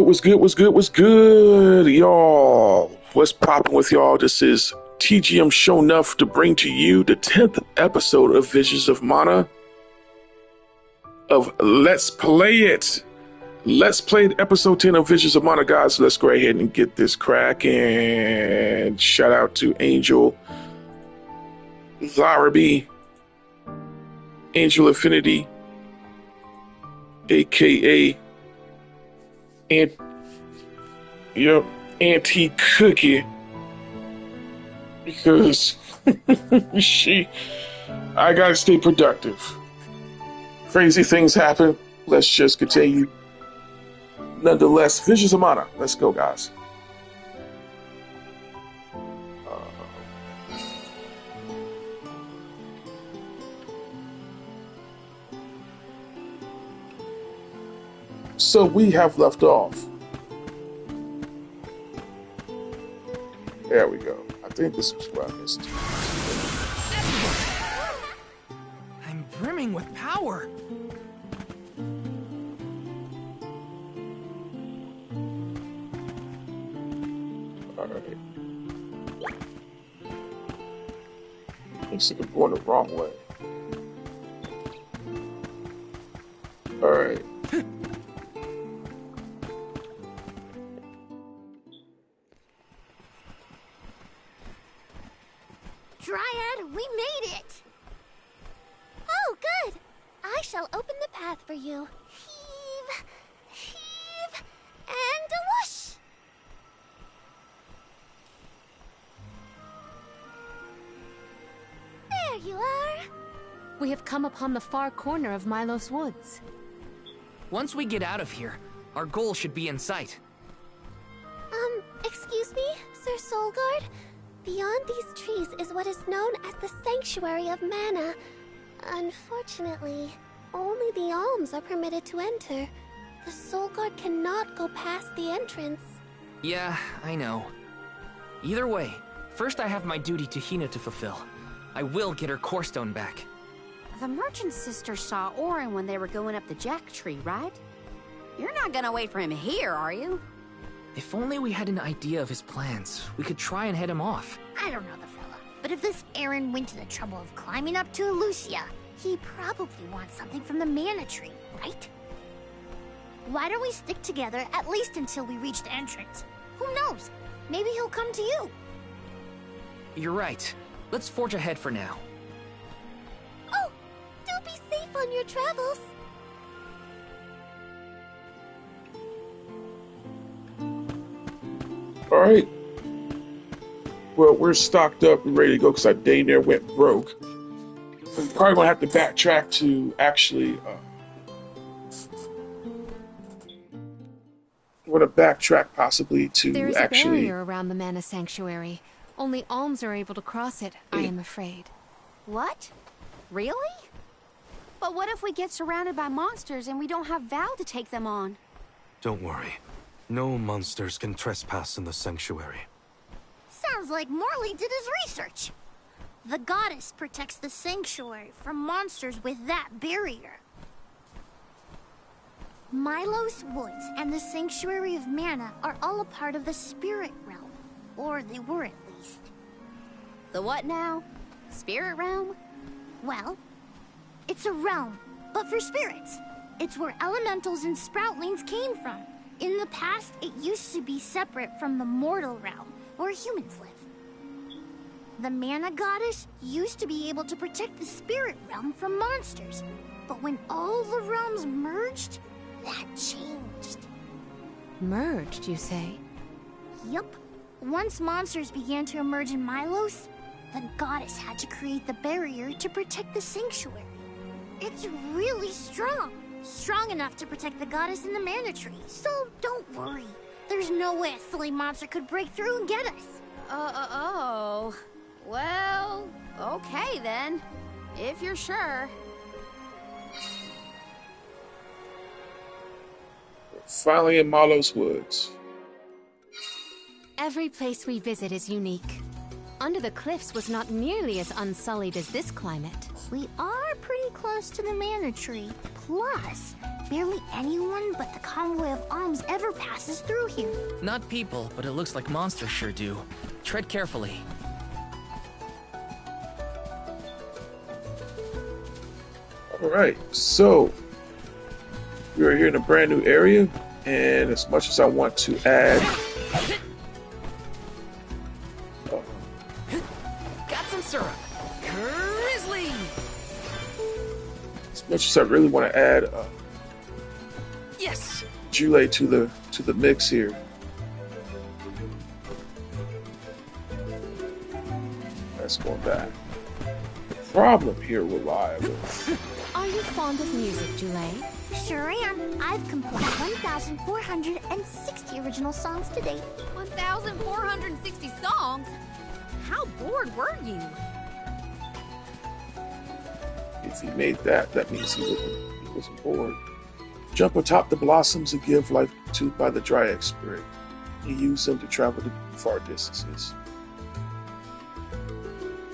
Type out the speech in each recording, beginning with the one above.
What's good, y'all? What's popping with y'all? This is TGM Sho'Nuff to bring to you the 10th episode of Visions of Mana of Let's Play It. Let's play episode 10 of Visions of Mana, guys. Let's go ahead and get this crack. And shout out to Angel, Zarabi, Angel Infinity, aka Auntie Cookie, because I gotta stay productive. Crazy things happen. Let's just continue. Nonetheless, Visions of Mana. Let's go, guys. So we have left off. There we go. I think this was where I missed. I'm brimming with power. Alright. Looks like I'm going the wrong way. Alright. Dryad, we made it! Oh, good! I shall open the path for you. Heave, heave, and whoosh! There you are! We have come upon the far corner of Milos Woods. Once we get out of here, our goal should be in sight. Excuse me, Sir Soulguard? Beyond these trees is what is known as the Sanctuary of Mana. Unfortunately, only the alms are permitted to enter. The Soulguard cannot go past the entrance. Yeah, I know. Either way, first I have my duty to Hina to fulfill. I will get her core stone back. The merchant sisters saw Orin when they were going up the jack tree, right? You're not gonna wait for him here, are you? If only we had an idea of his plans, we could try and head him off. I don't know the fella, but if this Aaron went to the trouble of climbing up to Elucia, he probably wants something from the mana tree, right? Why don't we stick together at least until we reach the entrance? Who knows? Maybe he'll come to you. You're right. Let's forge ahead for now. Oh, do be safe on your travels. Alright. Well, we're stocked up and ready to go because our day there went broke. We're probably going to have to backtrack to actually... we're going to backtrack possibly to There is actually... a barrier around the Mana Sanctuary. Only alms are able to cross it, I am afraid. What? Really? But what if we get surrounded by monsters and we don't have Val to take them on? Don't worry. No monsters can trespass in the sanctuary. Sounds like Morley did his research. The goddess protects the sanctuary from monsters with that barrier. Milos Woods and the Sanctuary of Mana are all a part of the spirit realm. Or they were at least. The what now? Spirit realm? Well, it's a realm, but for spirits. It's where elementals and sproutlings came from. In the past, it used to be separate from the mortal realm, where humans live. The Mana Goddess used to be able to protect the spirit realm from monsters. But when all the realms merged, that changed. Merged, you say? Yup. Once monsters began to emerge in Milos, the goddess had to create the barrier to protect the sanctuary. It's really strong. Strong enough to protect the goddess in the mana tree. So don't worry. There's no way a silly monster could break through and get us. Oh. Well, okay then. If you're sure. Finally in Milos Woods. Every place we visit is unique. Under the cliffs was not nearly as unsullied as this climate. We are pretty close to the mana tree. Plus, barely anyone but the convoy of alms ever passes through here. Not people, but it looks like monsters sure do. Tread carefully. Alright, so we are here in a brand new area, and as much as I want to add Got some syrup. Grizzly! as much as I really want to add Yes! Julei to the mix here. Let's go back. The problem here will lie with Are you fond of music, Julei? Sure am. I've compiled 1,460 original songs to date. 1,460 songs? How bored were you? if he made that, that means he wasn't bored. Jump atop the blossoms and give life to by the Dryad spirit. He used them to travel to far distances.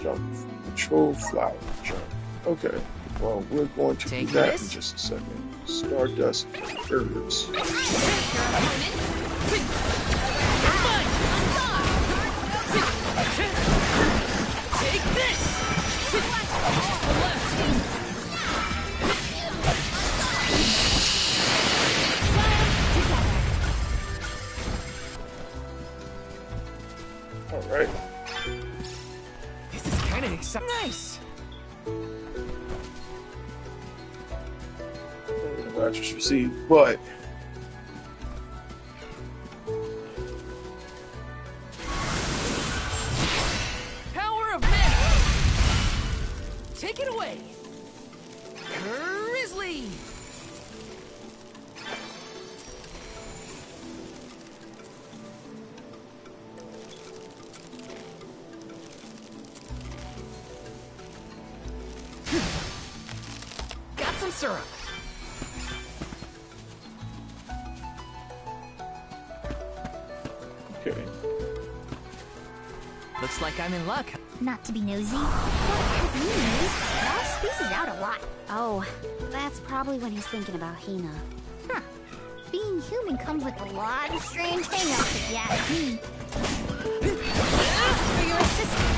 Jump, control flower, jump. Okay, well, we're going to do that in just a second. Stardust herbs. Take this! Alright. This is kind of exciting. Nice! I just received, but Power of mana! Take it away! Grizzly! Got some syrup. okay. Looks like I'm in luck. Not to be nosy, but have you noticed Val spaces out a lot? Oh, that's probably when he's thinking about Hina. Huh. Being human comes with a lot of strange hang-ups if you ask me. For your assistance.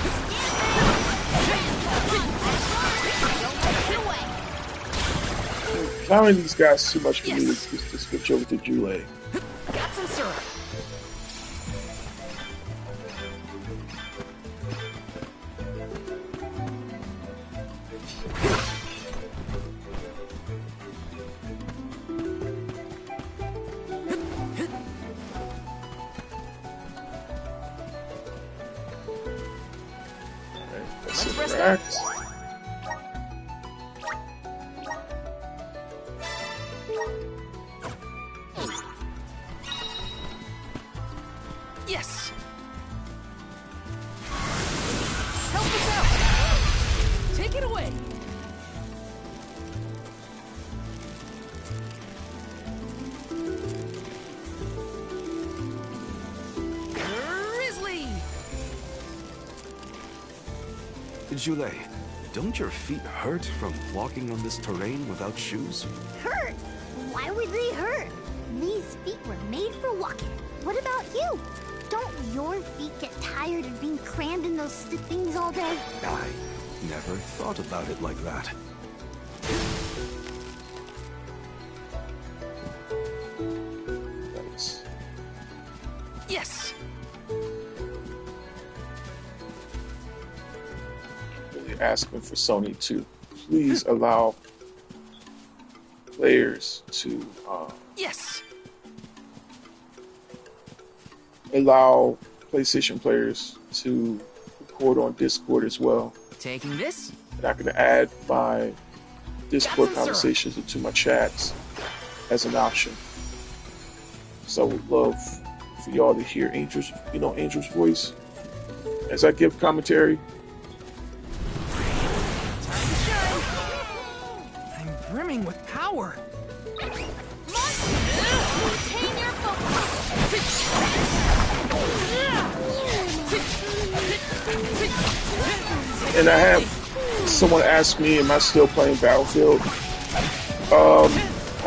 Allowing these guys too much for me to switch over to Julei. Got some syrup. Let's Let's rest interact. Yes! Help us out! Take it away! Grizzly! Julei, don't your feet hurt from walking on this terrain without shoes? Hurt? Why would they hurt? These feet were made for walking. What about you? Don't your feet get tired of being crammed in those stiff things all day? I never thought about it like that. Nice. Yes! Really asking for Sony to please allow players to Yes! allow PlayStation players to record on Discord as well. Taking this? And I can add my Discord Got some syrup. conversations into my chats as an option. So I would love for y'all to hear Angel's voice as I give commentary. Time to shine! I'm brimming with power! Retain your And I have someone asked me, am I still playing Battlefield? I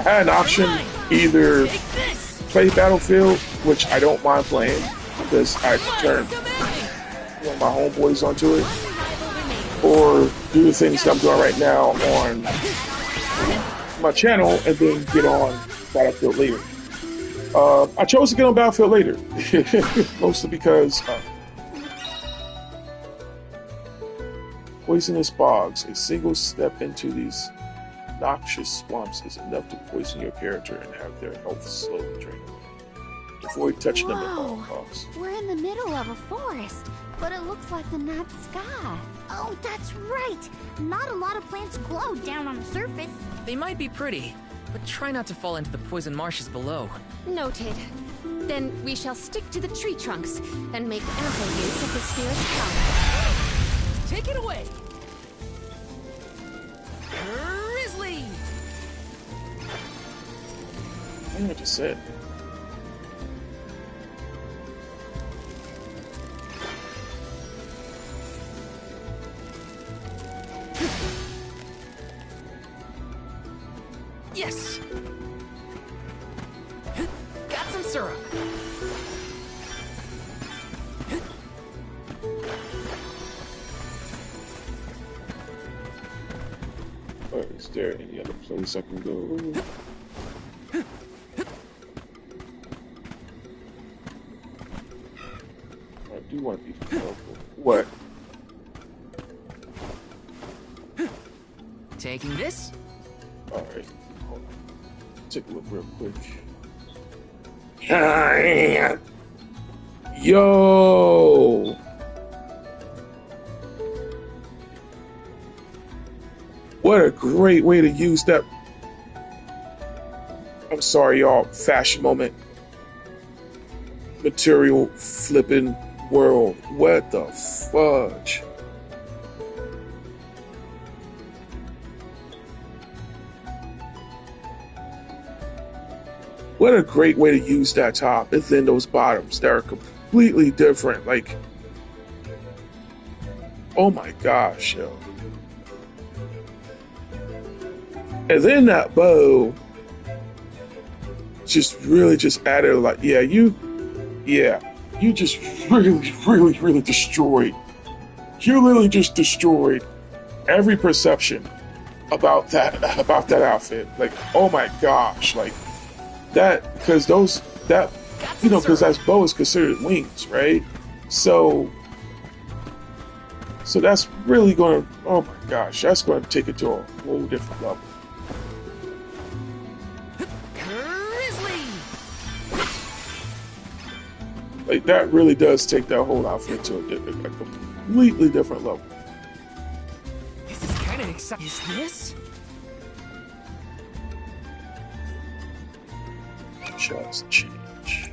had an option, either play Battlefield, which I don't mind playing because I turned one of my homeboys onto it, or do the things that I'm doing right now on my channel and then get on Battlefield later. I chose to get on Battlefield later, mostly because poisonous bogs. A single step into these noxious swamps is enough to poison your character and have their health slowly drain away. Avoid touching them at all costs. We're in the middle of a forest, but it looks like the night sky. Oh, that's right. Not a lot of plants glow down on the surface. They might be pretty, but try not to fall into the poison marshes below. Noted. Then we shall stick to the tree trunks and make ample use of the sphere's power. Take it away! Grizzly! I know what you said. Yes! Got some syrup. Is there any other place I can go? I do want to be careful. What? Taking this? Alright. Hold on. Take a look real quick. Yo! What a great way to use that. I'm sorry, y'all. Fashion moment. Material flipping world. What the fudge? What a great way to use that top and then those bottoms that are completely different. Like, oh my gosh, yo. And then that bow just really just added a lot. Yeah, you just really destroyed. You literally just destroyed every perception about that outfit. Like, oh my gosh, like that, because because that bow is considered wings, right? So that's really going to, oh my gosh, that's going to take it to a whole different level. Like, that really does take that whole outfit to a completely different level. This is kind of exciting. Is this? Just change.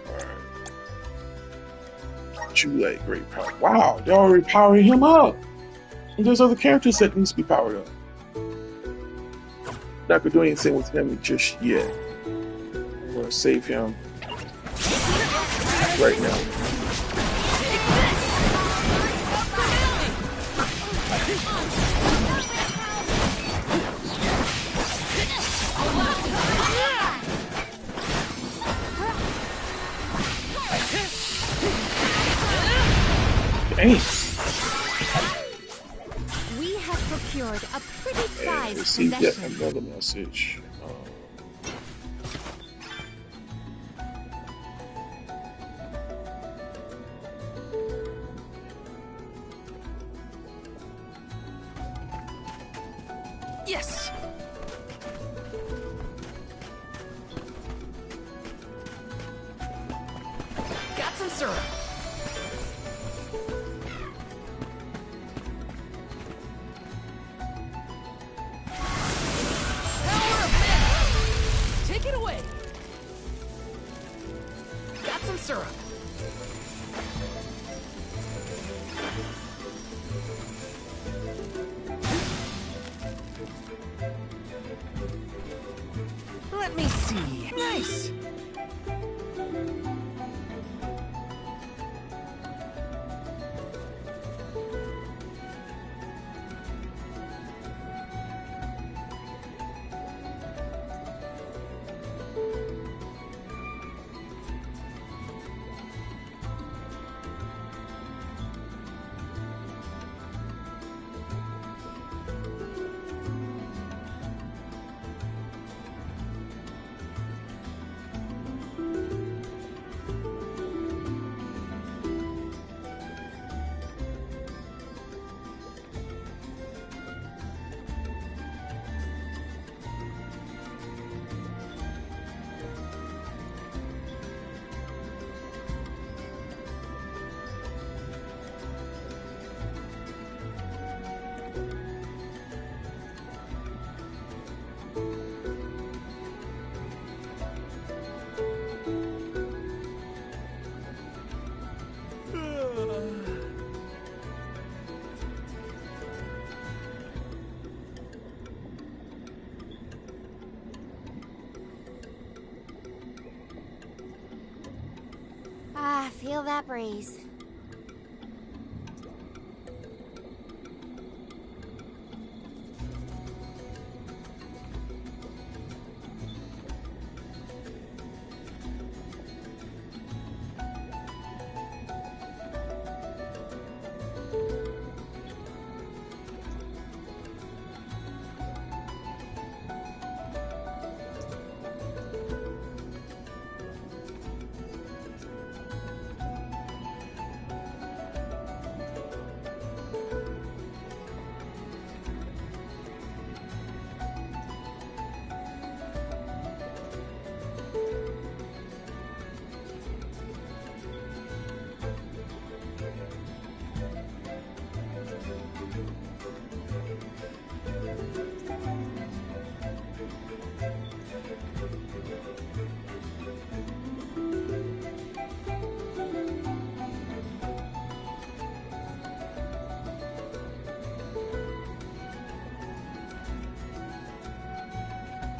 Alright. Julei, great power. Wow, they're already powering him up. And there's other characters that needs to be powered up. Not gonna do anything with him just yet. I'm gonna save him right now. Dang. We have procured a pretty prized Received yet possession. another message. Yes! Got some syrup. Take it away. Got some syrup. Let me see. Nice. Ah, feel that breeze.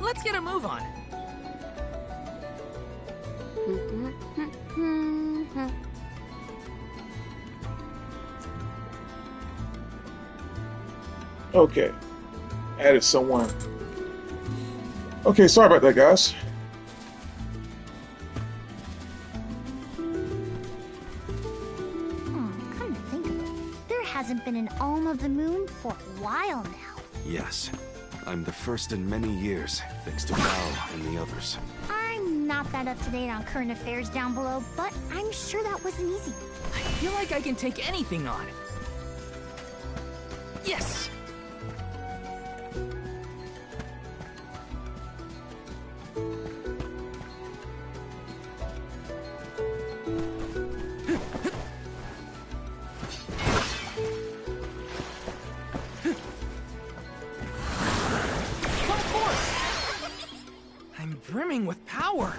Let's get a move on. Okay. Added someone. Okay, sorry about that, guys. Come to think of it, there hasn't been an Alm of the Moon for a while now. Yes. I'm the first in many years, thanks to Val and the others. I'm not that up to date on current affairs down below, but I'm sure that wasn't easy. I feel like I can take anything on. Yes! Brimming with power.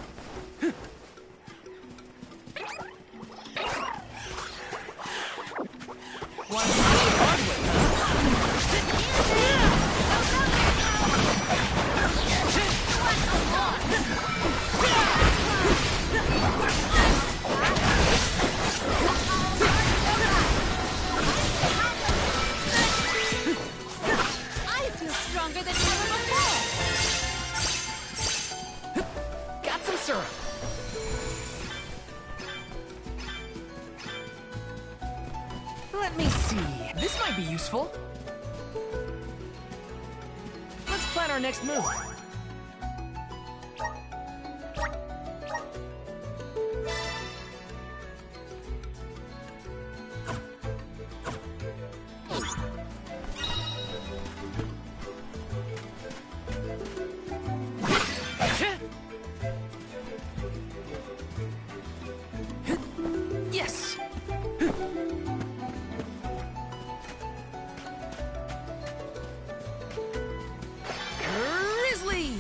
I feel stronger than ever before. Got some syrup. Let me see. This might be useful. Let's plan our next move. Yes! Grizzly!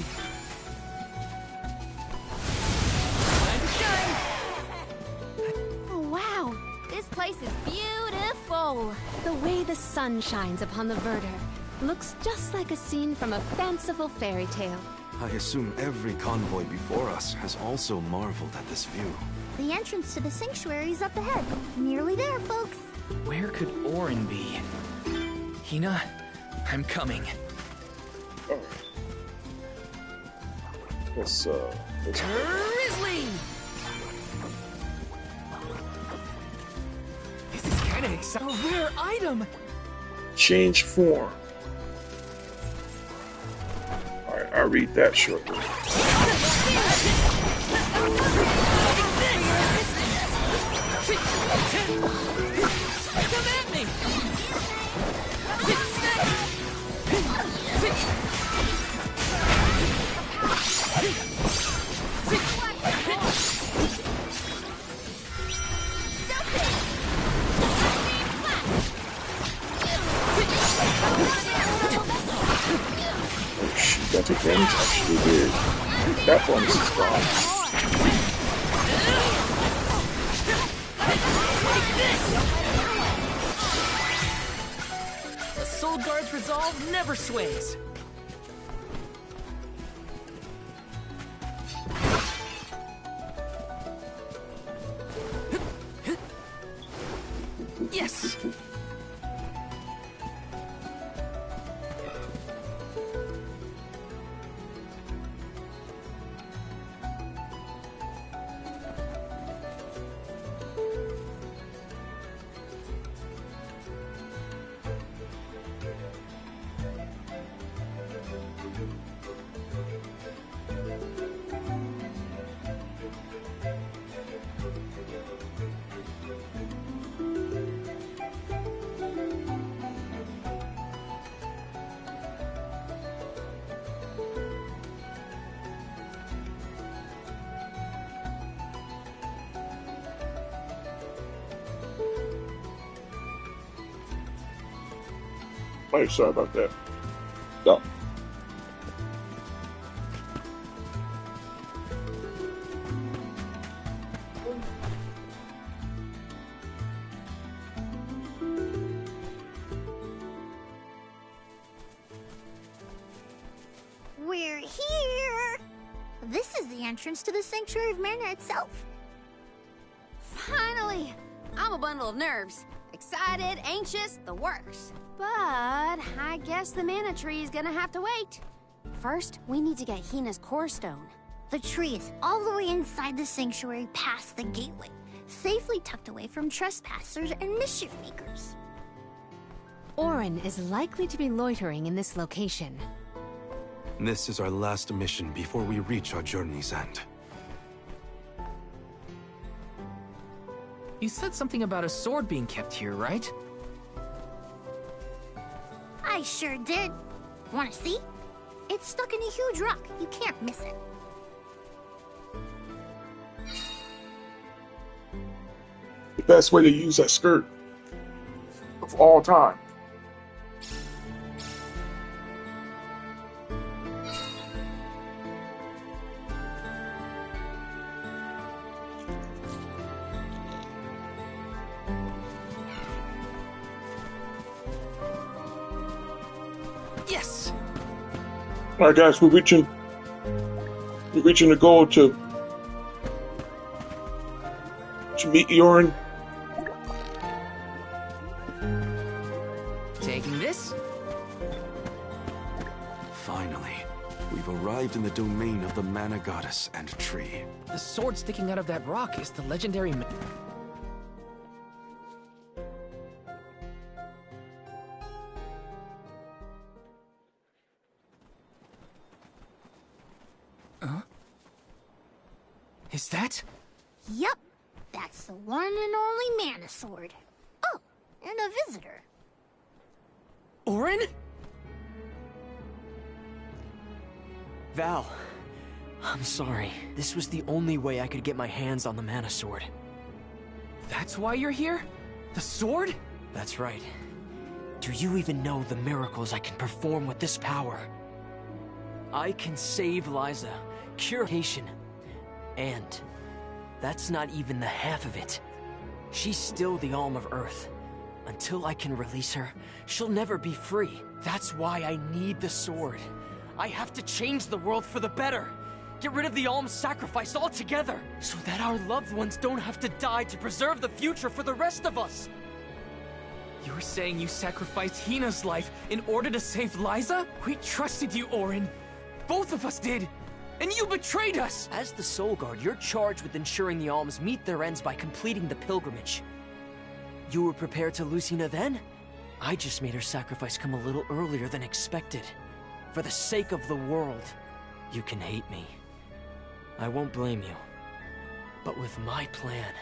Time to shine! Oh, wow. This place is beautiful. The way the sun shines upon the verdure looks just like a scene from a fanciful fairy tale. I assume every convoy before us has also marveled at this view. The entrance to the sanctuary is up ahead. Nearly there, folks. Where could Orin be? Hina, I'm coming. Oh. Let's Grizzly! This is kinda exciting. A rare item! change form. Alright, I'll read that shortly. Come at me! Oh shoot, that took damage? Actually did. That bonus is gone. The Soul Guard's resolve never sways. Yes! Oh, sorry about that. No. We're here! This is the entrance to the Sanctuary of Mana itself. Finally! I'm a bundle of nerves. Excited, anxious, the works. But I guess the mana tree is gonna have to wait. First, we need to get Hina's core stone. The tree is all the way inside the sanctuary past the gateway, safely tucked away from trespassers and mischief makers. Auron is likely to be loitering in this location. This is our last mission before we reach our journey's end. You said something about a sword being kept here, right? I sure did. Wanna see? It's stuck in a huge rock. You can't miss it. The best way to use that skirt of all time. Yes! All right, guys, we're reaching the goal to meet Auron. Taking this? Finally, we've arrived in the domain of the Mana Goddess and Tree. The sword sticking out of that rock is the legendary... Huh? Is that? Yep, that's the one and only Mana Sword. Oh, and a visitor. Auron? Val, I'm sorry. This was the only way I could get my hands on the Mana Sword. That's why you're here? The sword? That's right. Do you even know the miracles I can perform with this power? I can save Liza, cure Haitian, and that's not even the half of it. She's still the Alm of Earth. Until I can release her, she'll never be free. That's why I need the sword. I have to change the world for the better. Get rid of the Alm's sacrifice altogether, so that our loved ones don't have to die to preserve the future for the rest of us. You're saying you sacrificed Hina's life in order to save Liza? We trusted you, Auron. Both of us did. And you betrayed us! As the Soul Guard, you're charged with ensuring the Alms meet their ends by completing the pilgrimage. You were prepared to lose Hina then? I just made her sacrifice come a little earlier than expected. For the sake of the world, you can hate me. I won't blame you. But with my plan,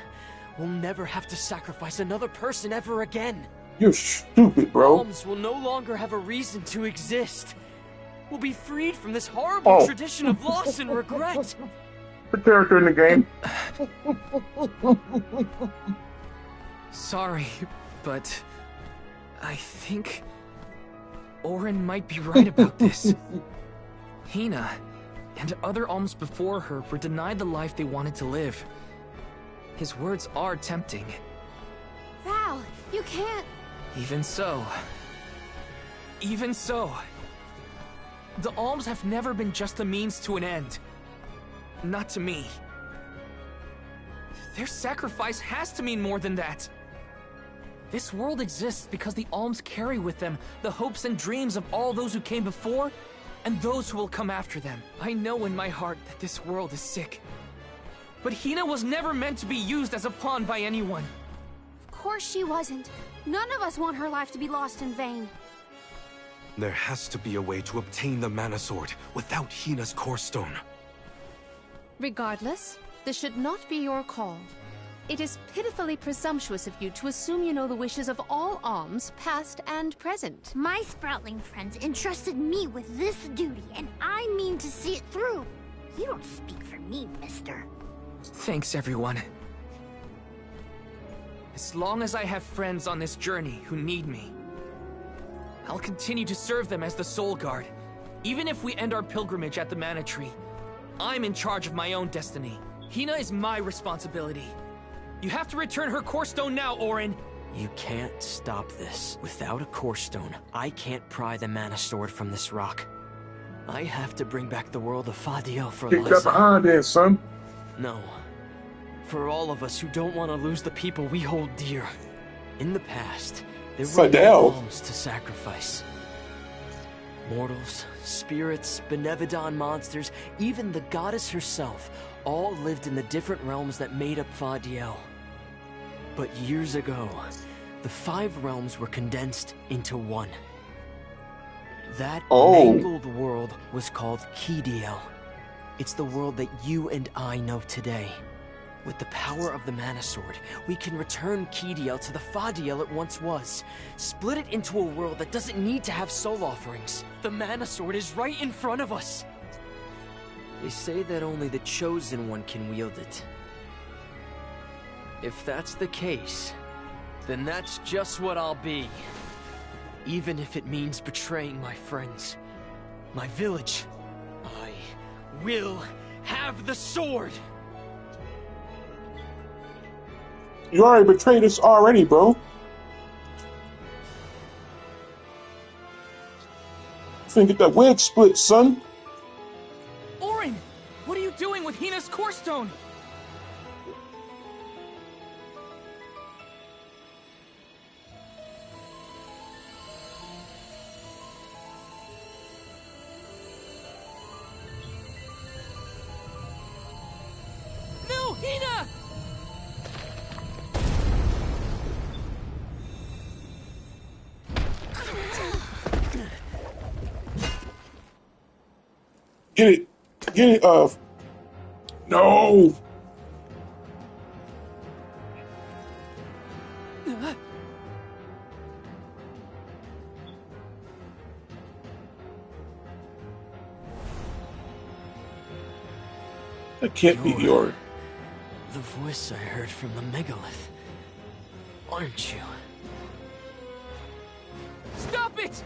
we'll never have to sacrifice another person ever again. You're stupid, bro. Alms will no longer have a reason to exist. We'll be freed from this horrible tradition of loss and regret. The character in the game. Sorry, but I think Auron might be right about this. Hina and other alms before her were denied the life they wanted to live. His words are tempting. Val, you can't... Even so, the alms have never been just a means to an end. Not to me. Their sacrifice has to mean more than that. This world exists because the alms carry with them the hopes and dreams of all those who came before and those who will come after them. I know in my heart that this world is sick. But Hina was never meant to be used as a pawn by anyone. Of course she wasn't. None of us want her life to be lost in vain. There has to be a way to obtain the Mana Sword without Hina's Core Stone. Regardless, this should not be your call. It is pitifully presumptuous of you to assume you know the wishes of all alms, past and present. My Sproutling friends entrusted me with this duty, and I mean to see it through. You don't speak for me, mister. Thanks, everyone. As long as I have friends on this journey who need me, I'll continue to serve them as the Soul Guard. Even if we end our pilgrimage at the Mana Tree, I'm in charge of my own destiny. Hina is my responsibility. You have to return her Core Stone now, Orin! You can't stop this. Without a Core Stone, I can't pry the Mana Sword from this rock. I have to bring back the world of Fadiel for Pick up Liza. behind there, son. No. For all of us who don't want to lose the people we hold dear. In the past, there were no Fadel. alms to sacrifice. Mortals, spirits, Benevodon monsters, even the goddess herself, all lived in the different realms that made up Fadiel. But years ago, the 5 realms were condensed into one. That mangled world was called Kidiel. It's the world that you and I know today. With the power of the Mana Sword, we can return Kidiel to the Fadiel it once was. Split it into a world that doesn't need to have soul offerings. The Mana Sword is right in front of us. They say that only the Chosen One can wield it. If that's the case, then that's just what I'll be. Even if it means betraying my friends, my village, I will have the sword! You already betrayed us already, bro. Finna get that wig split, son. Orin! What are you doing with Hina's Core Stone? No, Hina! Get it. Get it, no! That can't be your... The voice I heard from the megalith. Aren't you? Stop it!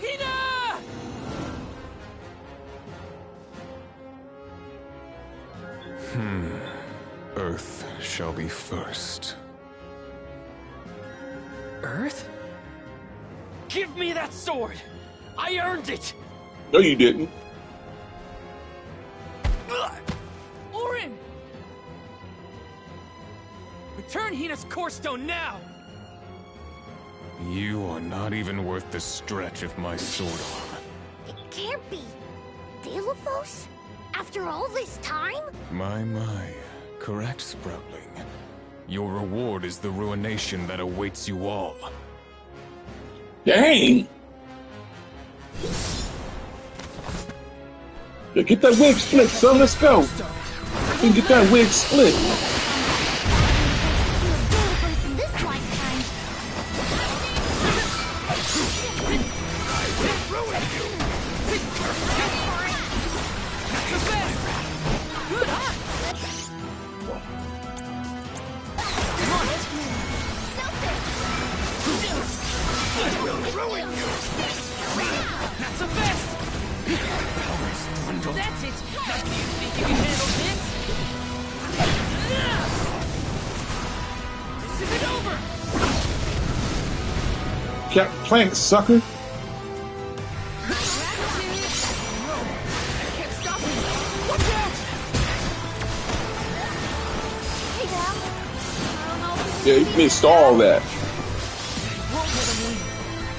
Hina! Earth shall be first. Earth? Give me that sword! I earned it! No, you didn't. Orin! Return Hina's Core Stone now! You are not even worth the stretch of my sword arm. It can't be. Delophos? After all this time? My. Correct, Sproutling. Your reward is the ruination that awaits you all. Dang! Yeah, get that wig split, son. Let's go. And get that wig split. Delophos in this lifetime. That's a best! That's it! Now do you think you can handle this? This isn't over! Cap plant, sucker. I can't stop it! Watch out! Hey, Yeah, you missed all that.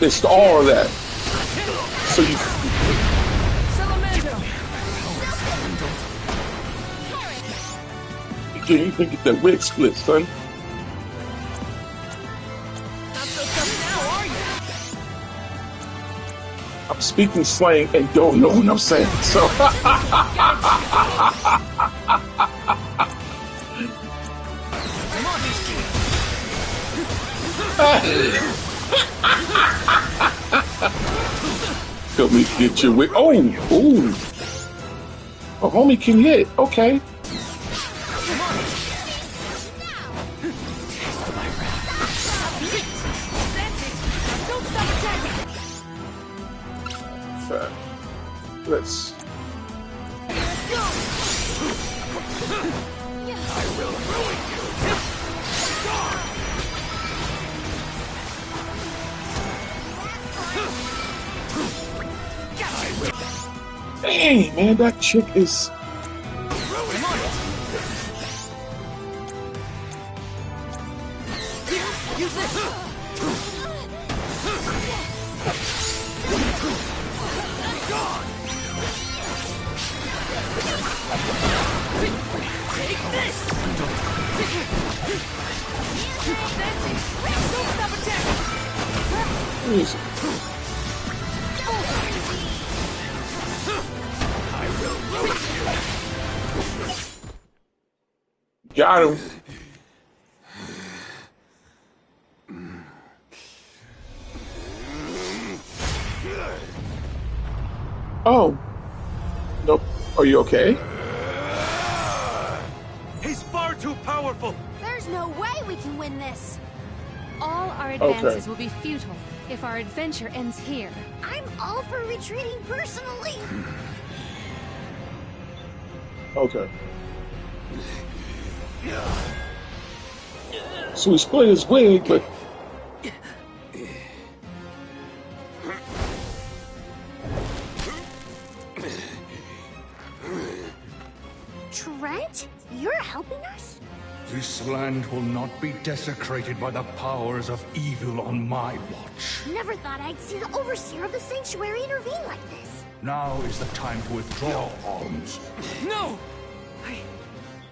Missed all of that. So you. Again, you can get that wig split, son. Not so tough now, are you? I'm speaking slang and don't know what I'm saying, so. Help me get your wig. Oh, ooh. A homie can hit. Okay. Let's. I will ruin you. Dang, man, that chick is. Use this. Take this! That's it! Don't stop attacking! I will ruin you! Got him. Oh. Nope. Are you okay? He's far too powerful! There's no way we can win this. All our advances will be futile if our adventure ends here. I'm all for retreating personally. Okay. So he split his wig, but. Trent, you're helping us? This land will not be desecrated by the powers of evil on my watch. Never thought I'd see the overseer of the sanctuary intervene like this. Now is the time to withdraw arms. No!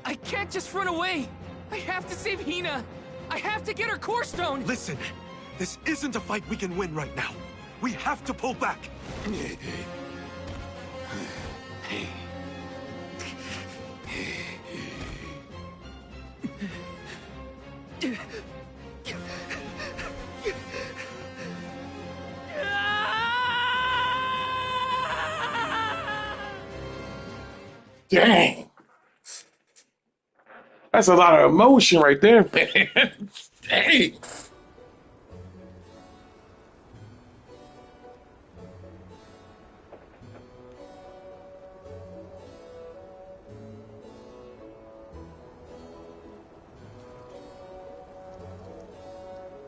I can't just run away! I have to save Hina! I have to get her core stone! Listen, this isn't a fight we can win right now. We have to pull back. Dang. That's a lot of emotion right there, man. Dang.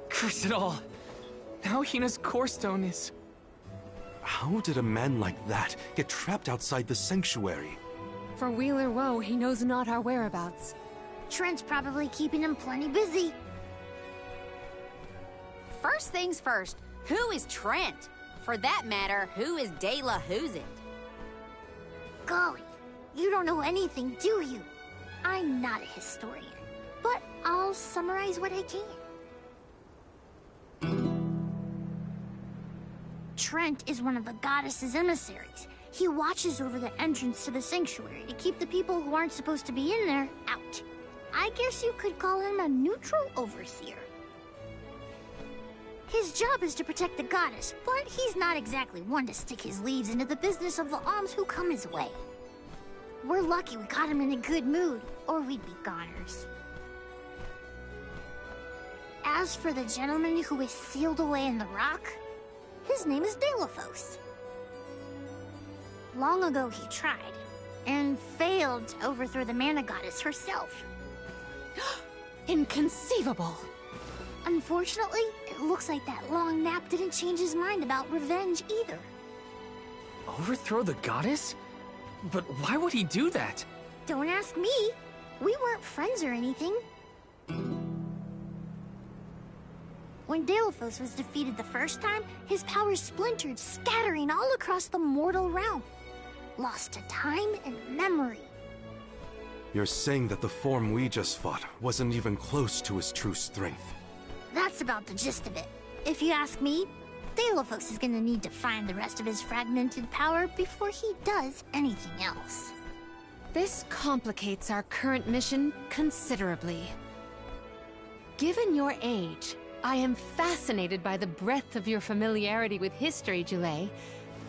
Curse it all. Now Hina's core stone is... How did a man like that get trapped outside the sanctuary? For Wheeler Woe, he knows not our whereabouts. Trent's probably keeping him plenty busy. First things first, who is Trent? For that matter, who is De La Who's It? Golly, you don't know anything, do you? I'm not a historian, but I'll summarize what I can. Trent is one of the goddess's emissaries. He watches over the entrance to the sanctuary to keep the people who aren't supposed to be in there out. I guess you could call him a neutral overseer. His job is to protect the goddess, but he's not exactly one to stick his leaves into the business of the alms who come his way. We're lucky we got him in a good mood, or we'd be goners. As for the gentleman who is sealed away in the rock, his name is Delafos. Long ago he tried, and failed to overthrow the mana goddess herself. Inconceivable! Unfortunately, it looks like that long nap didn't change his mind about revenge either. Overthrow the goddess? But why would he do that? Don't ask me. We weren't friends or anything. when Deilophos was defeated the first time, his powers splintered, scattering all across the mortal realm. Lost to time and memory. You're saying that the form we just fought wasn't even close to his true strength. That's about the gist of it. If you ask me, Deilophos is gonna need to find the rest of his fragmented power before he does anything else. This complicates our current mission considerably. Given your age, I am fascinated by the breadth of your familiarity with history, Julei.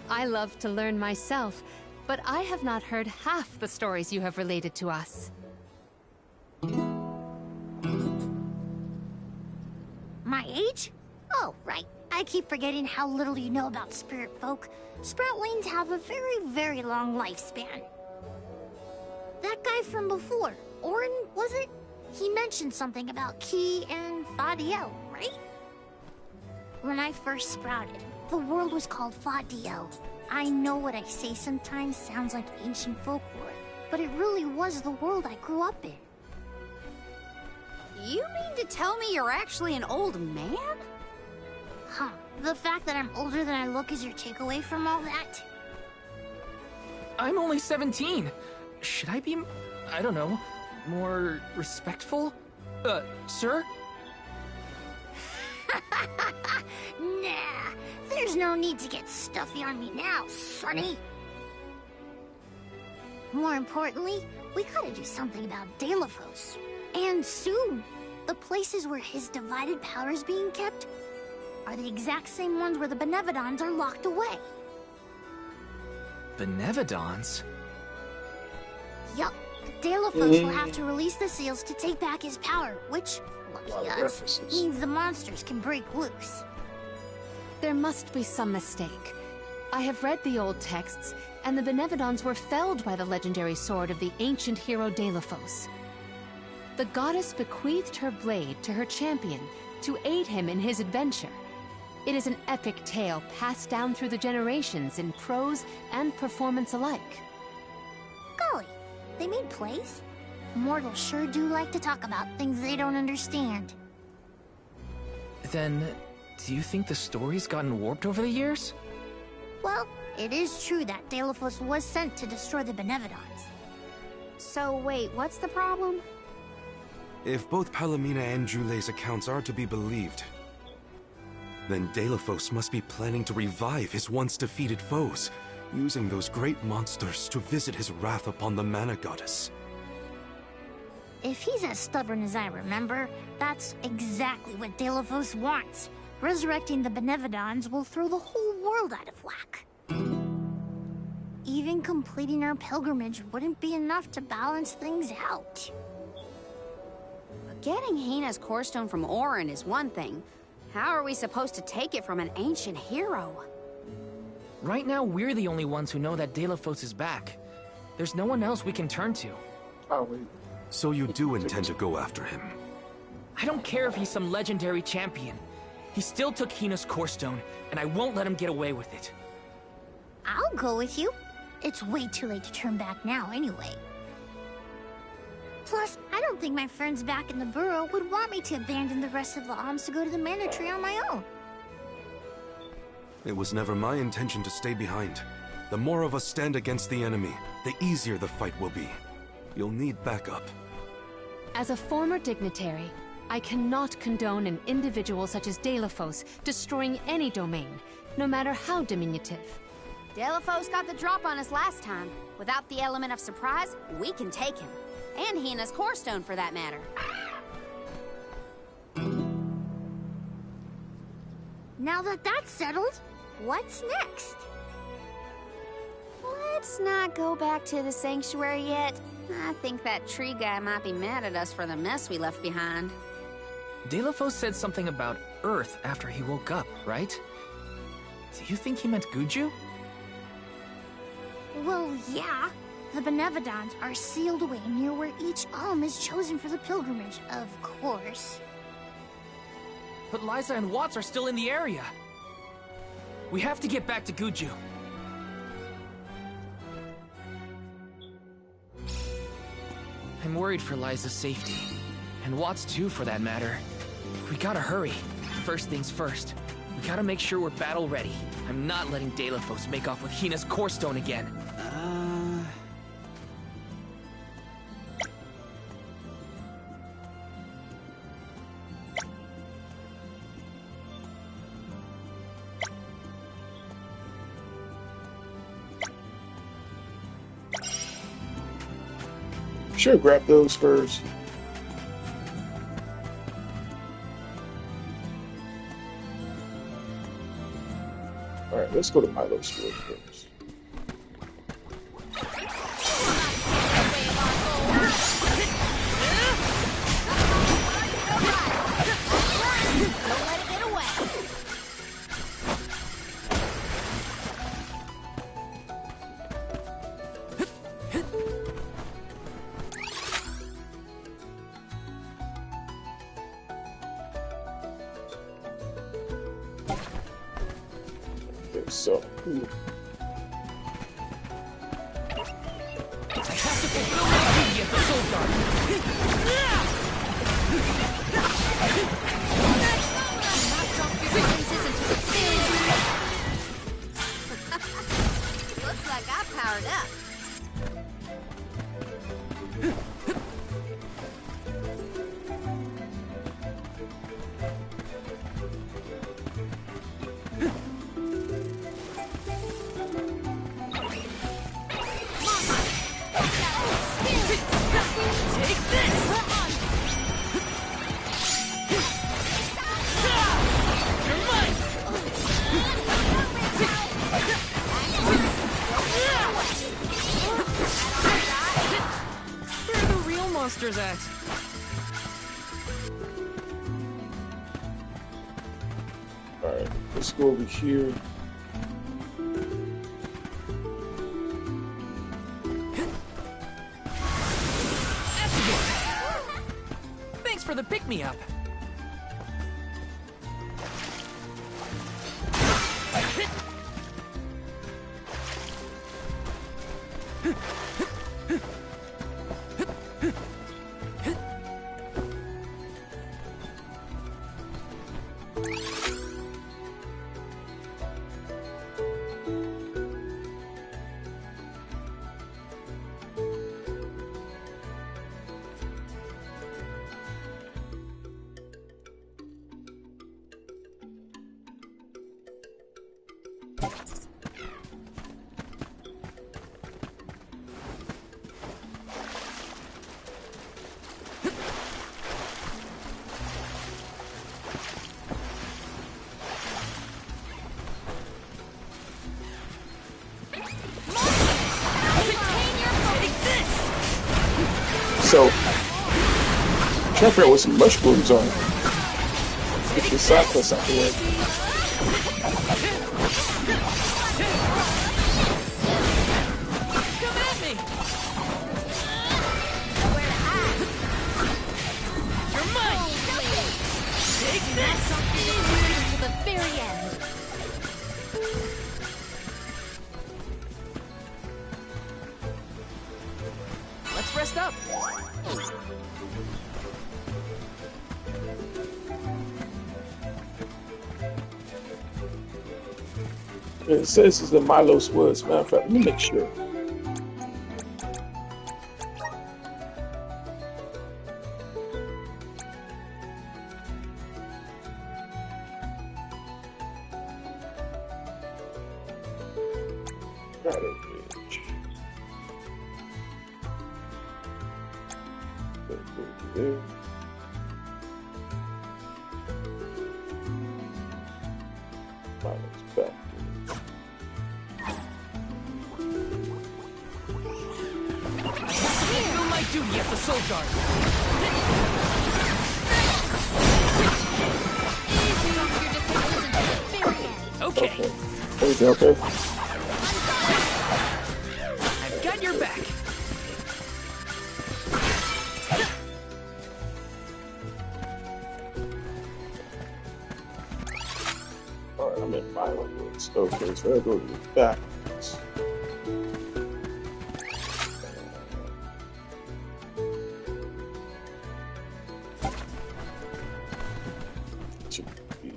I love to learn myself, but I have not heard half the stories you have related to us. My age? Oh, right. I keep forgetting how little you know about spirit folk. Sproutlings have a very, very long lifespan. That guy from before, Orin, was it? He mentioned something about Ki and Fadiel, right? When I first sprouted, the world was called Fadiel. I know what I say sometimes sounds like ancient folklore, but it really was the world I grew up in. You mean to tell me you're actually an old man? Huh. The fact that I'm older than I look is your takeaway from all that? I'm only 17. Should I be, I don't know, more respectful? Sir? Nah, there's no need to get stuffy on me now, Sonny. More importantly, we gotta do something about Deilophos. And soon. The places where his divided power is being kept are the exact same ones where the Benevodons are locked away. Benevodons? Yup. Deilophos will have to release the seals to take back his power, which, lucky us, means the monsters can break loose. There must be some mistake. I have read the old texts, and the Benevodons were felled by the legendary sword of the ancient hero Deilophos. The goddess bequeathed her blade to her champion to aid him in his adventure. It is an epic tale passed down through the generations in prose and performance alike. Golly, they made plays? Mortals sure do like to talk about things they don't understand. Then, do you think the story's gotten warped over the years? Well, it is true that Deilophos was sent to destroy the Benevodons. So wait, what's the problem? If both Palomina and Julei's accounts are to be believed, then Deilophos must be planning to revive his once defeated foes, using those great monsters to visit his wrath upon the Mana Goddess. If he's as stubborn as I remember, that's exactly what Deilophos wants. Resurrecting the Benevodons will throw the whole world out of whack. Even completing our pilgrimage wouldn't be enough to balance things out. Getting Hina's core stone from Orin is one thing. How are we supposed to take it from an ancient hero? Right now, we're the only ones who know that Deilophos is back. There's no one else we can turn to. Oh, wait. So you do intend to go after him? I don't care if he's some legendary champion. He still took Hina's core stone, and I won't let him get away with it. I'll go with you. It's way too late to turn back now anyway. Plus, I don't think my friends back in the burrow would want me to abandon the rest of the alms to go to the Mana Tree on my own. It was never my intention to stay behind. The more of us stand against the enemy, the easier the fight will be. You'll need backup. As a former dignitary, I cannot condone an individual such as Deilophos destroying any domain, no matter how diminutive. Deilophos got the drop on us last time. Without the element of surprise, we can take him. And Hina's core stone, for that matter. Now that that's settled, what's next? Let's not go back to the sanctuary yet. I think that tree guy might be mad at us for the mess we left behind. Deilophos said something about Earth after he woke up, right? Do you think he meant Guju? Well, yeah. The Benevodons are sealed away near where each alm is chosen for the pilgrimage, of course. But Liza and Watts are still in the area. We have to get back to Guju. I'm worried for Liza's safety. And Watts too, for that matter. We gotta hurry. First things first. We gotta make sure we're battle ready. I'm not letting Deilifos make off with Hina's core stone again. Sure, grab those first. Alright, let's go to Milo's field first. So, I have to fulfill my duty as the Soul Guard. Looks like I powered up. Monsters at? alright, let's go over here. Thanks for the pick-me-up. So, try to figure out what some mushrooms are. Get the side quest out the way. Come at me! Nowhere to hide. You're mine! Take this! To the very end. Let's rest up. It says it's in Milo's Woods. Matter of fact, let me make sure. Got it, bitch. Go there. Milo's back. Do my duty as the Soul Guard. Okay. Everything okay? I've got your back. Alright, I'm in Milo Woods. Okay, so I go to the back. Should be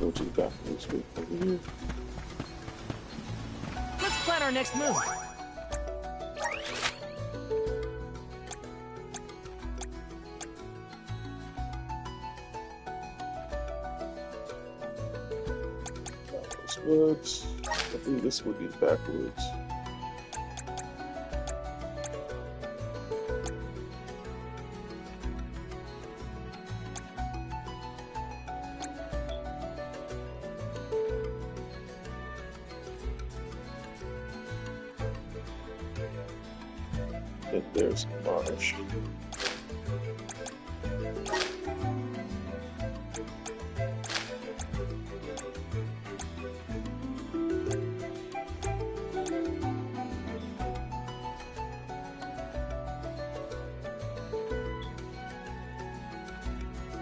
Go to the bathroom over here. Let's plan our next move. Woods. I think this would be backwards. And there's Marsh.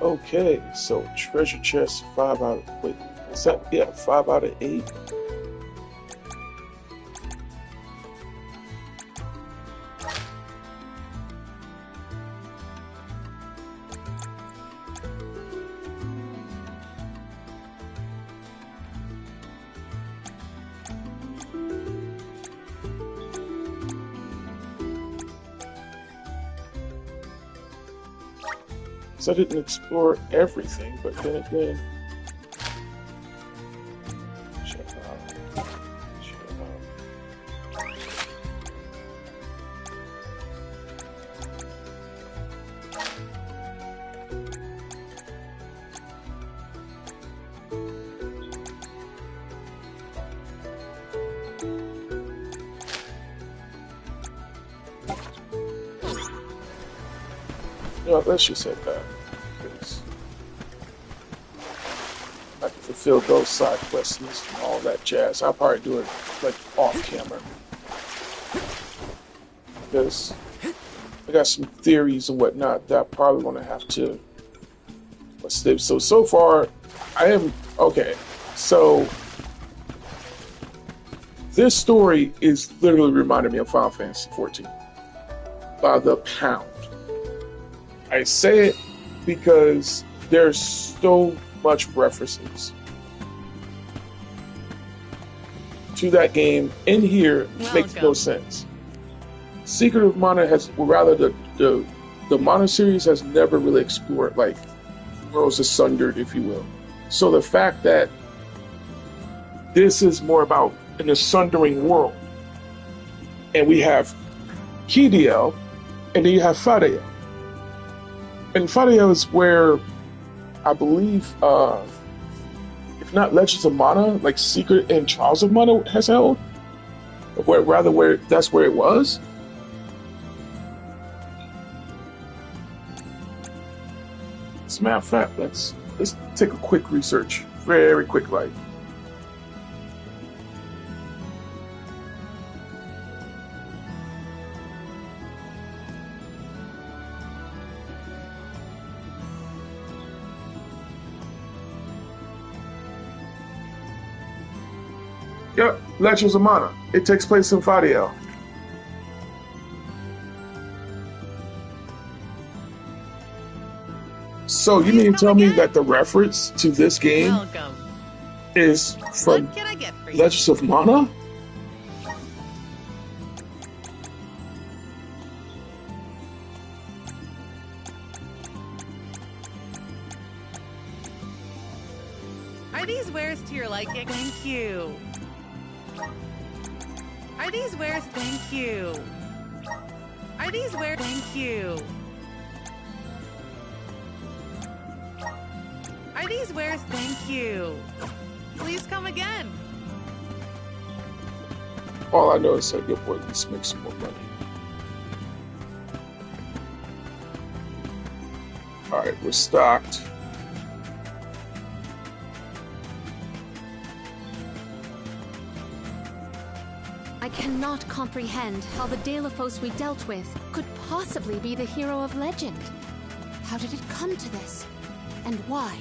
Okay, so treasure chest 5 out of, wait, is that, yeah, 5 out of 8. So I didn't explore everything, but then again, no, let's just say that. I can fulfill those side quests and all that jazz. I'll probably do it like off camera. Because I got some theories and whatnot that I probably want to have to. So far, I am okay. So this story is literally reminding me of Final Fantasy 14 by the pound. I say it because there's so much references to that game in here. Makes no sense. Secret of Mana has, or rather the Mana series has never really explored like worlds asunder, if you will. So the fact that this is more about an asundering world, and we have Kidiel, and then you have Fadea. And Fadea is where I believe, if not Legends of Mana, like Secret and Trials of Mana has held, where that's where it was. As a matter of fact, let's take a quick research, very quick, like. Yep, Legends of Mana. It takes place in Fadiel. So you mean to tell me that the reference to this game is from Legends of Mana? Are these wares to your liking? Thank you. Are these wares? Thank you. Are these wares? Thank you. Are these wares? Thank you. Please come again. All I know is that your boy needs to make some more money. Alright, we're stocked. I cannot comprehend how the Deilephos we dealt with could possibly be the hero of legend. How did it come to this? And why?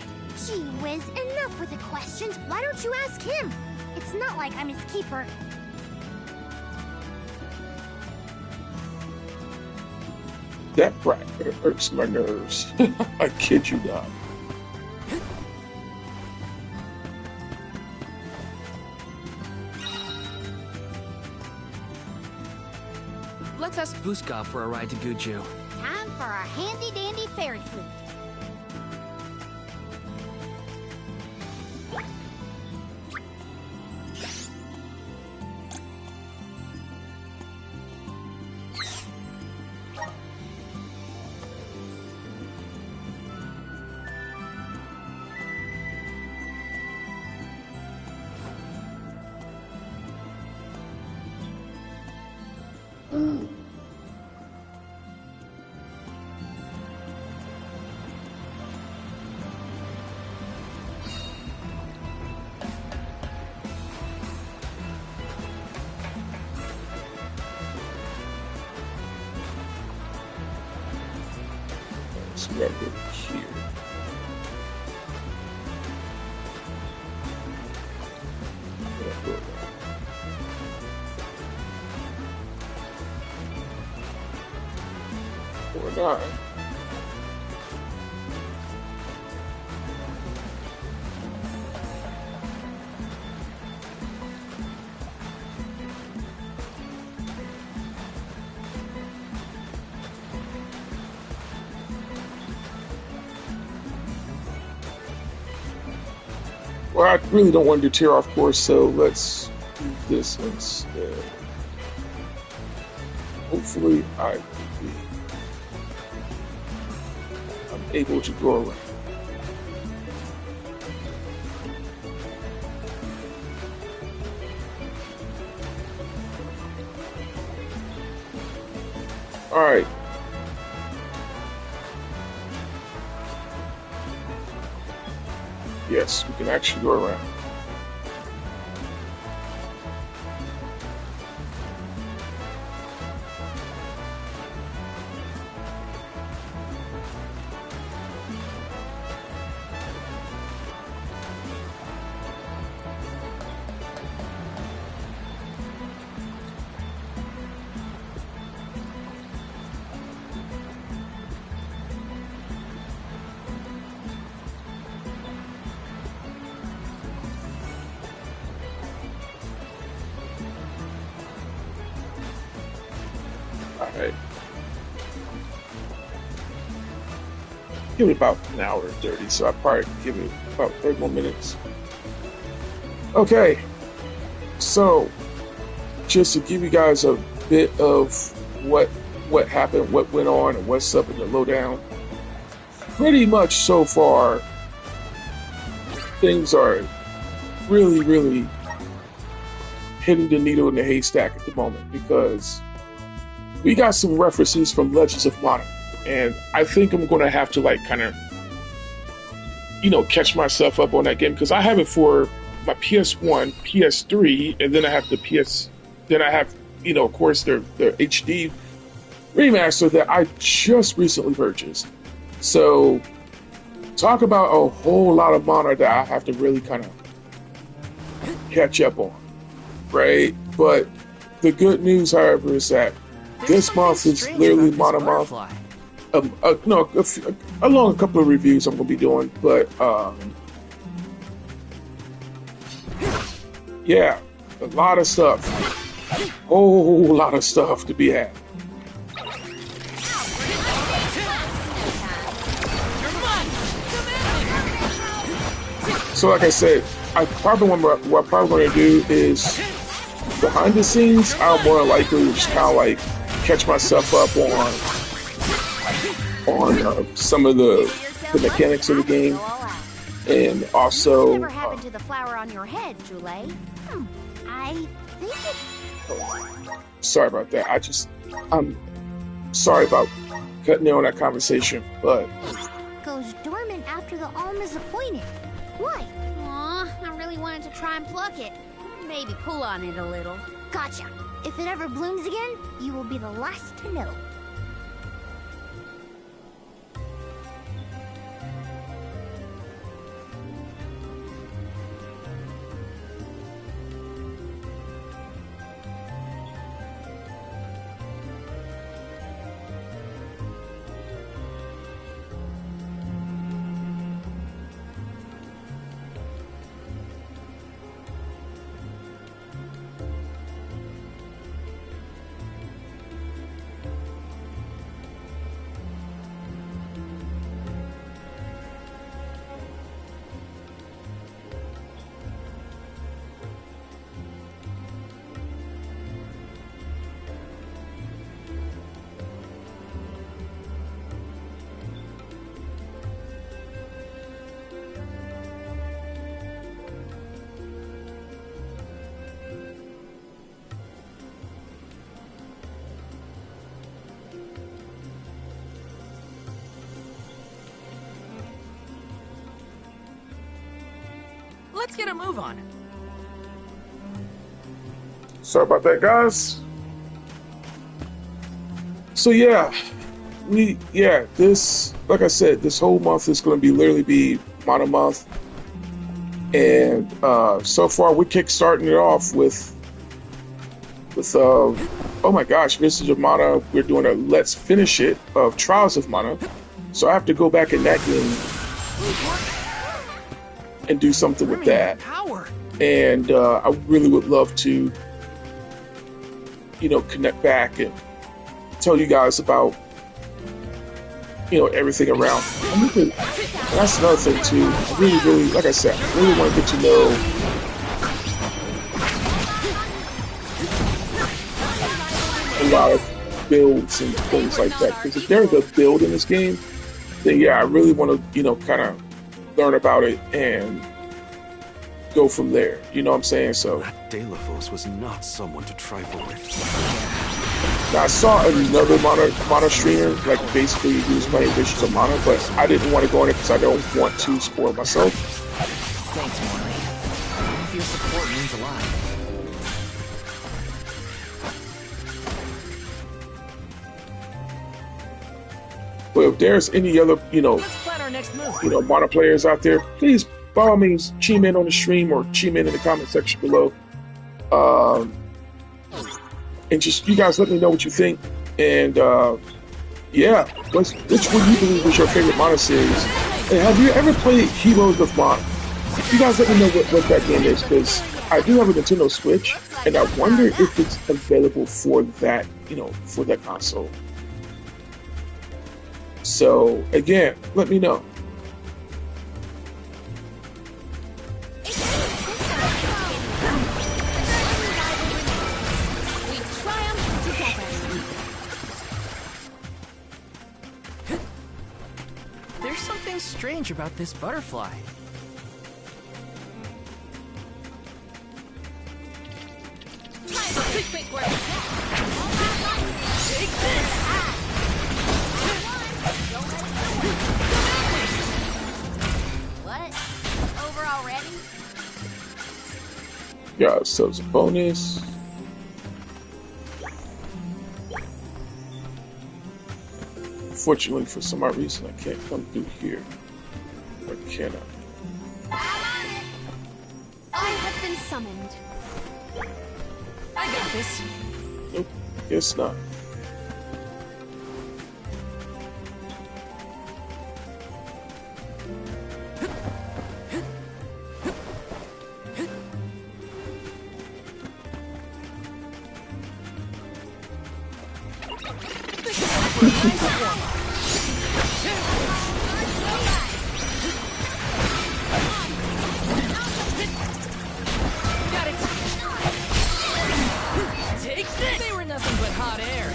Gee whiz, enough with the questions. Why don't you ask him? It's not like I'm his keeper. That brat hurts my nerves. I kid you not. Let's ask Vuskov for a ride to Guju. Time for our handy-dandy fairy flute. So we gotta go here. Or not. Well, I really don't want to do tear off course, so let's do this instead. Hopefully, I'm able to go around. All right. Yes, we can actually go around. Alright. Give it about an hour and 30, so I probably give it about 30 more minutes. Okay, so just to give you guys a bit of what happened, what went on, and what's up in the lowdown. Pretty much so far, things are really hitting the needle in the haystack at the moment, because we got some references from Legends of Mana, and I think I'm going to have to like kind of, catch myself up on that game, because I have it for my PS1, PS3, and then I have of course, their HD remaster that I just recently purchased. So talk about a whole lot of Mana that I have to really kind of catch up on, right? But the good news, however, is that this month is literally Mana month. Along a couple of reviews I'm going to be doing, but yeah, a lot of stuff. Whole lot of stuff to be had. So like I said, what I'm probably going to do is behind the scenes, I'll more likely just kind of like catch myself up on some of the mechanics of the game, and also. Whatever happened to the flower on your head, Julei? I think it. Sorry about that. I'm sorry about cutting in on that conversation, but Goes dormant after the alm is appointed. Why? Aw, I really wanted to try and pluck it. Maybe pull on it a little. Gotcha. If it ever blooms again, you will be the last to know. Let's get a move on. Sorry about that, guys. So yeah, this, like I said, this whole month is going to be literally be Mana month, and so far we're kickstarting it off with oh my gosh, Visage of Mana. We're doing a Let's Finish It of Trials of Mana, so I have to go back in that game and do something with that. And I really would love to, you know, connect back and tell you guys about, you know, everything around. That's another thing too. I really, like I said, I really want to get to know a lot of builds and things like that. Because if there's a build in this game, then yeah, I really want to, you know, kind of learn about it and go from there. You know what I'm saying? So That Delafos was not someone to trifle with. now, I saw another Mana streamer, like basically he was playing Visions of Mana, but I didn't want to go on it because I don't want to spoil myself. Thanks, Morley. I feel support means a lot. But if there's any other, you know, Mana players out there, please, by all means, chime in on the stream or chime in the comment section below. And just, you guys let me know what you think. And, yeah, which one you believe was your favorite Mana series? And have you ever played Heroes of Mana? You guys let me know what that game is, because I do have a Nintendo Switch, and I wonder if it's available for that, you know, for that console. So, again, let me know. There's something strange about this butterfly. Take this! What? Over already? Yeah, ourselves a bonus. Unfortunately, for some odd reason, I can't come through here. Or can I? I have been summoned. I got this. Nope, guess not. Take this! They were nothing but hot air.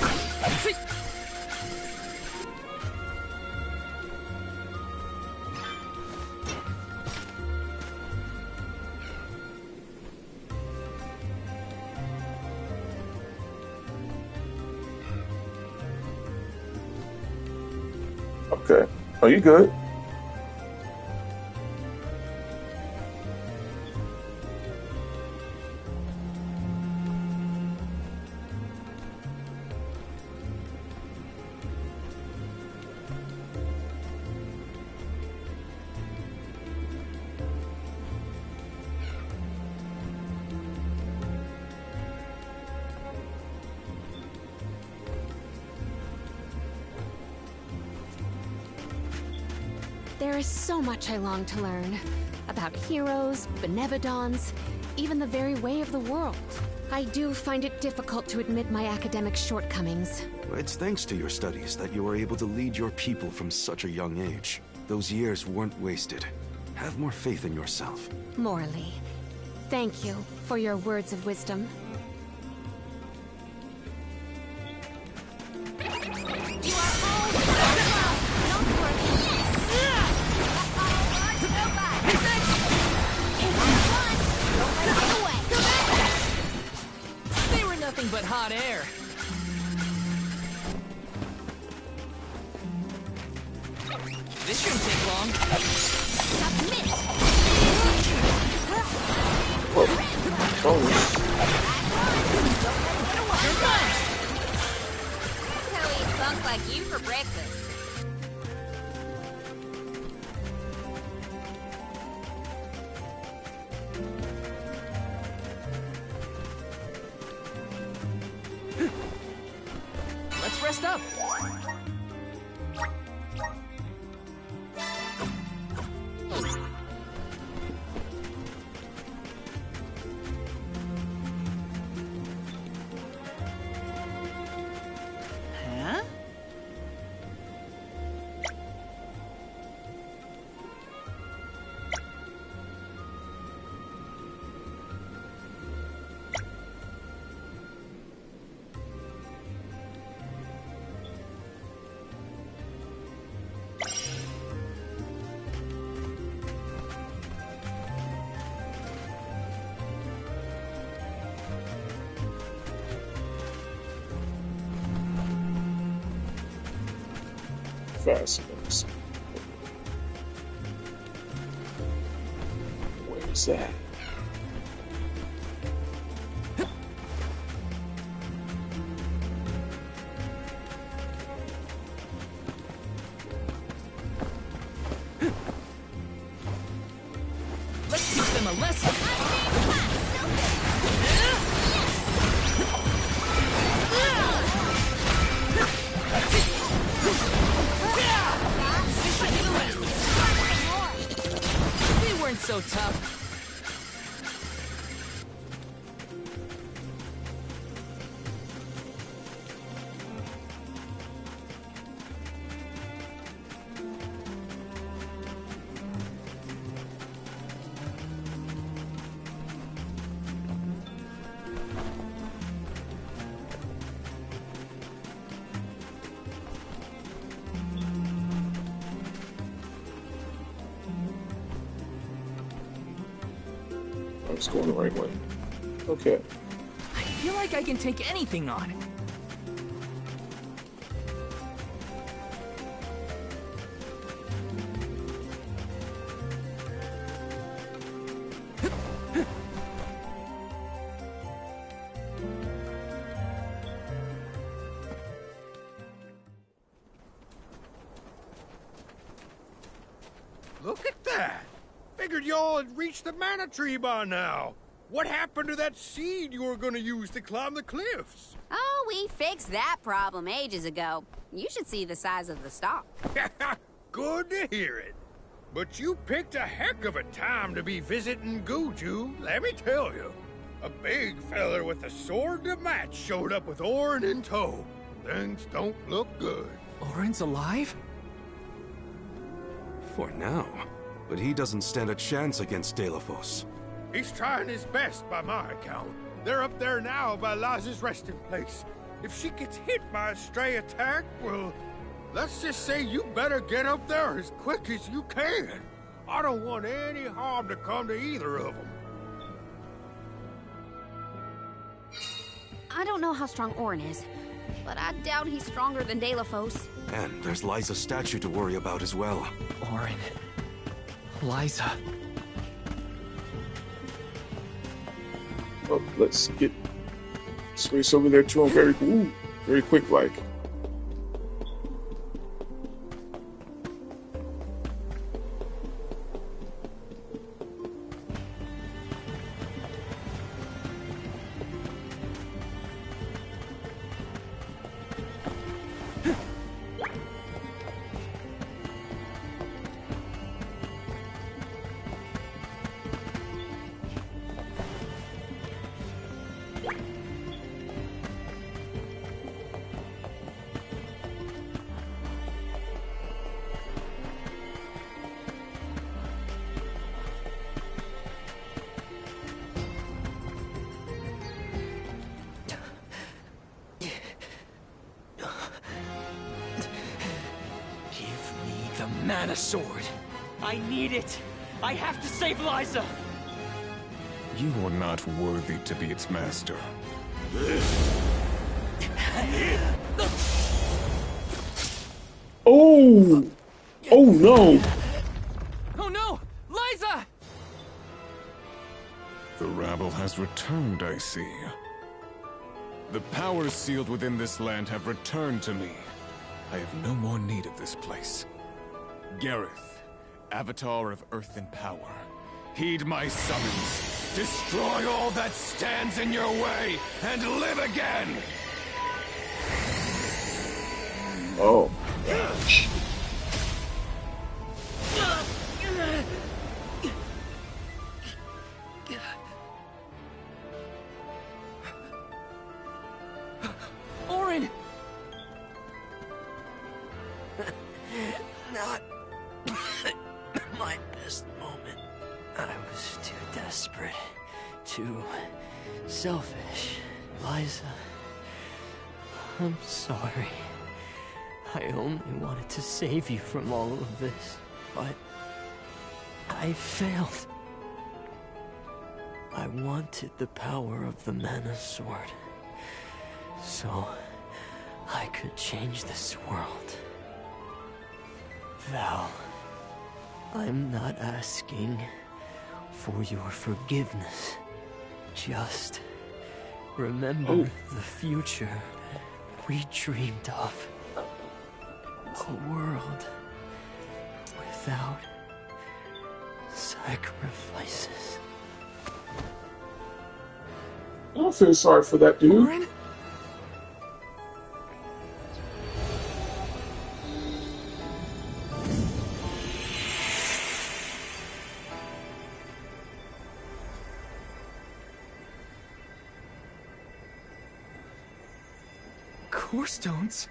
Okay. Are you good? There is so much I long to learn. About heroes, benevodons, even the very way of the world. I do find it difficult to admit my academic shortcomings. It's thanks to your studies that you were able to lead your people from such a young age. Those years weren't wasted. Have more faith in yourself. Morley, thank you for your words of wisdom. Nothing but hot air. This shouldn't take long. bonus. How he eats bunks like you for breakfast. Let's rest up. Huh? Fast. Where's that? Let's teach them a lesson. They weren't so tough. I was going the right way. Okay. I feel like I can take anything on. Look at that! Figured y'all had reached the mana tree by now. What happened to that seed you were gonna use to climb the cliffs? Oh, we fixed that problem ages ago. You should see the size of the stalk. Good to hear it. But you picked a heck of a time to be visiting Guju, let me tell you. A big feller with a sword to match showed up with Orin in tow. Things don't look good. Orin's alive? For now. But he doesn't stand a chance against Delafos. He's trying his best by my account. They're up there now by Liza's resting place. If she gets hit by a stray attack, well, let's just say you better get up there as quick as you can. I don't want any harm to come to either of them. I don't know how strong Orin is, but I doubt he's stronger than Delafos. And there's Liza's statue to worry about as well. Orin. Liza. Well, let's get space over there to him very quick like. Mana sword. I need it. I have to save Liza. You are not worthy to be its master. Oh! Oh no! Oh no! Liza! The The rabble has returned, I see. The powers sealed within this land have returned to me. I have no more need of this place. Gareth, Avatar of Earth and Power, heed my summons. Destroy all that stands in your way, and live again! Oh, gosh. Auron! Not my best moment. I was too desperate, too selfish. Liza, I'm sorry. I only wanted to save you from all of this, but I failed. I wanted the power of the Mana Sword, so I could change this world. Val, I'm not asking for your forgiveness. Just remember the future we dreamed of. A world without sacrifices. I don't feel sorry for that dude. Auron? Core stones?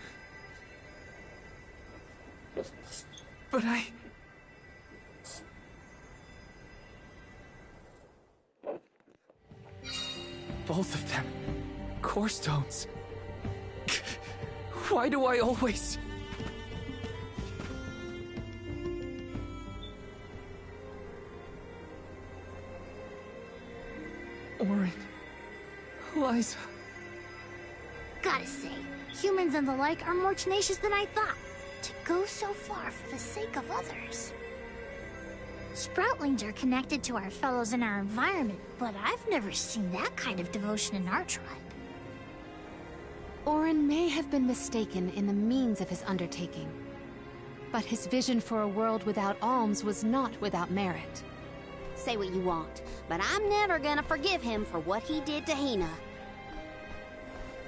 But both of them. Core stones. Why do I always... Auron. Liza. Gotta say, humans and the like are more tenacious than I thought. To go so far for the sake of others. Sproutlings are connected to our fellows in our environment, but I've never seen that kind of devotion in our tribe. Auron may have been mistaken in the means of his undertaking, but his vision for a world without alms was not without merit. Say what you want, but I'm never gonna forgive him for what he did to Hina.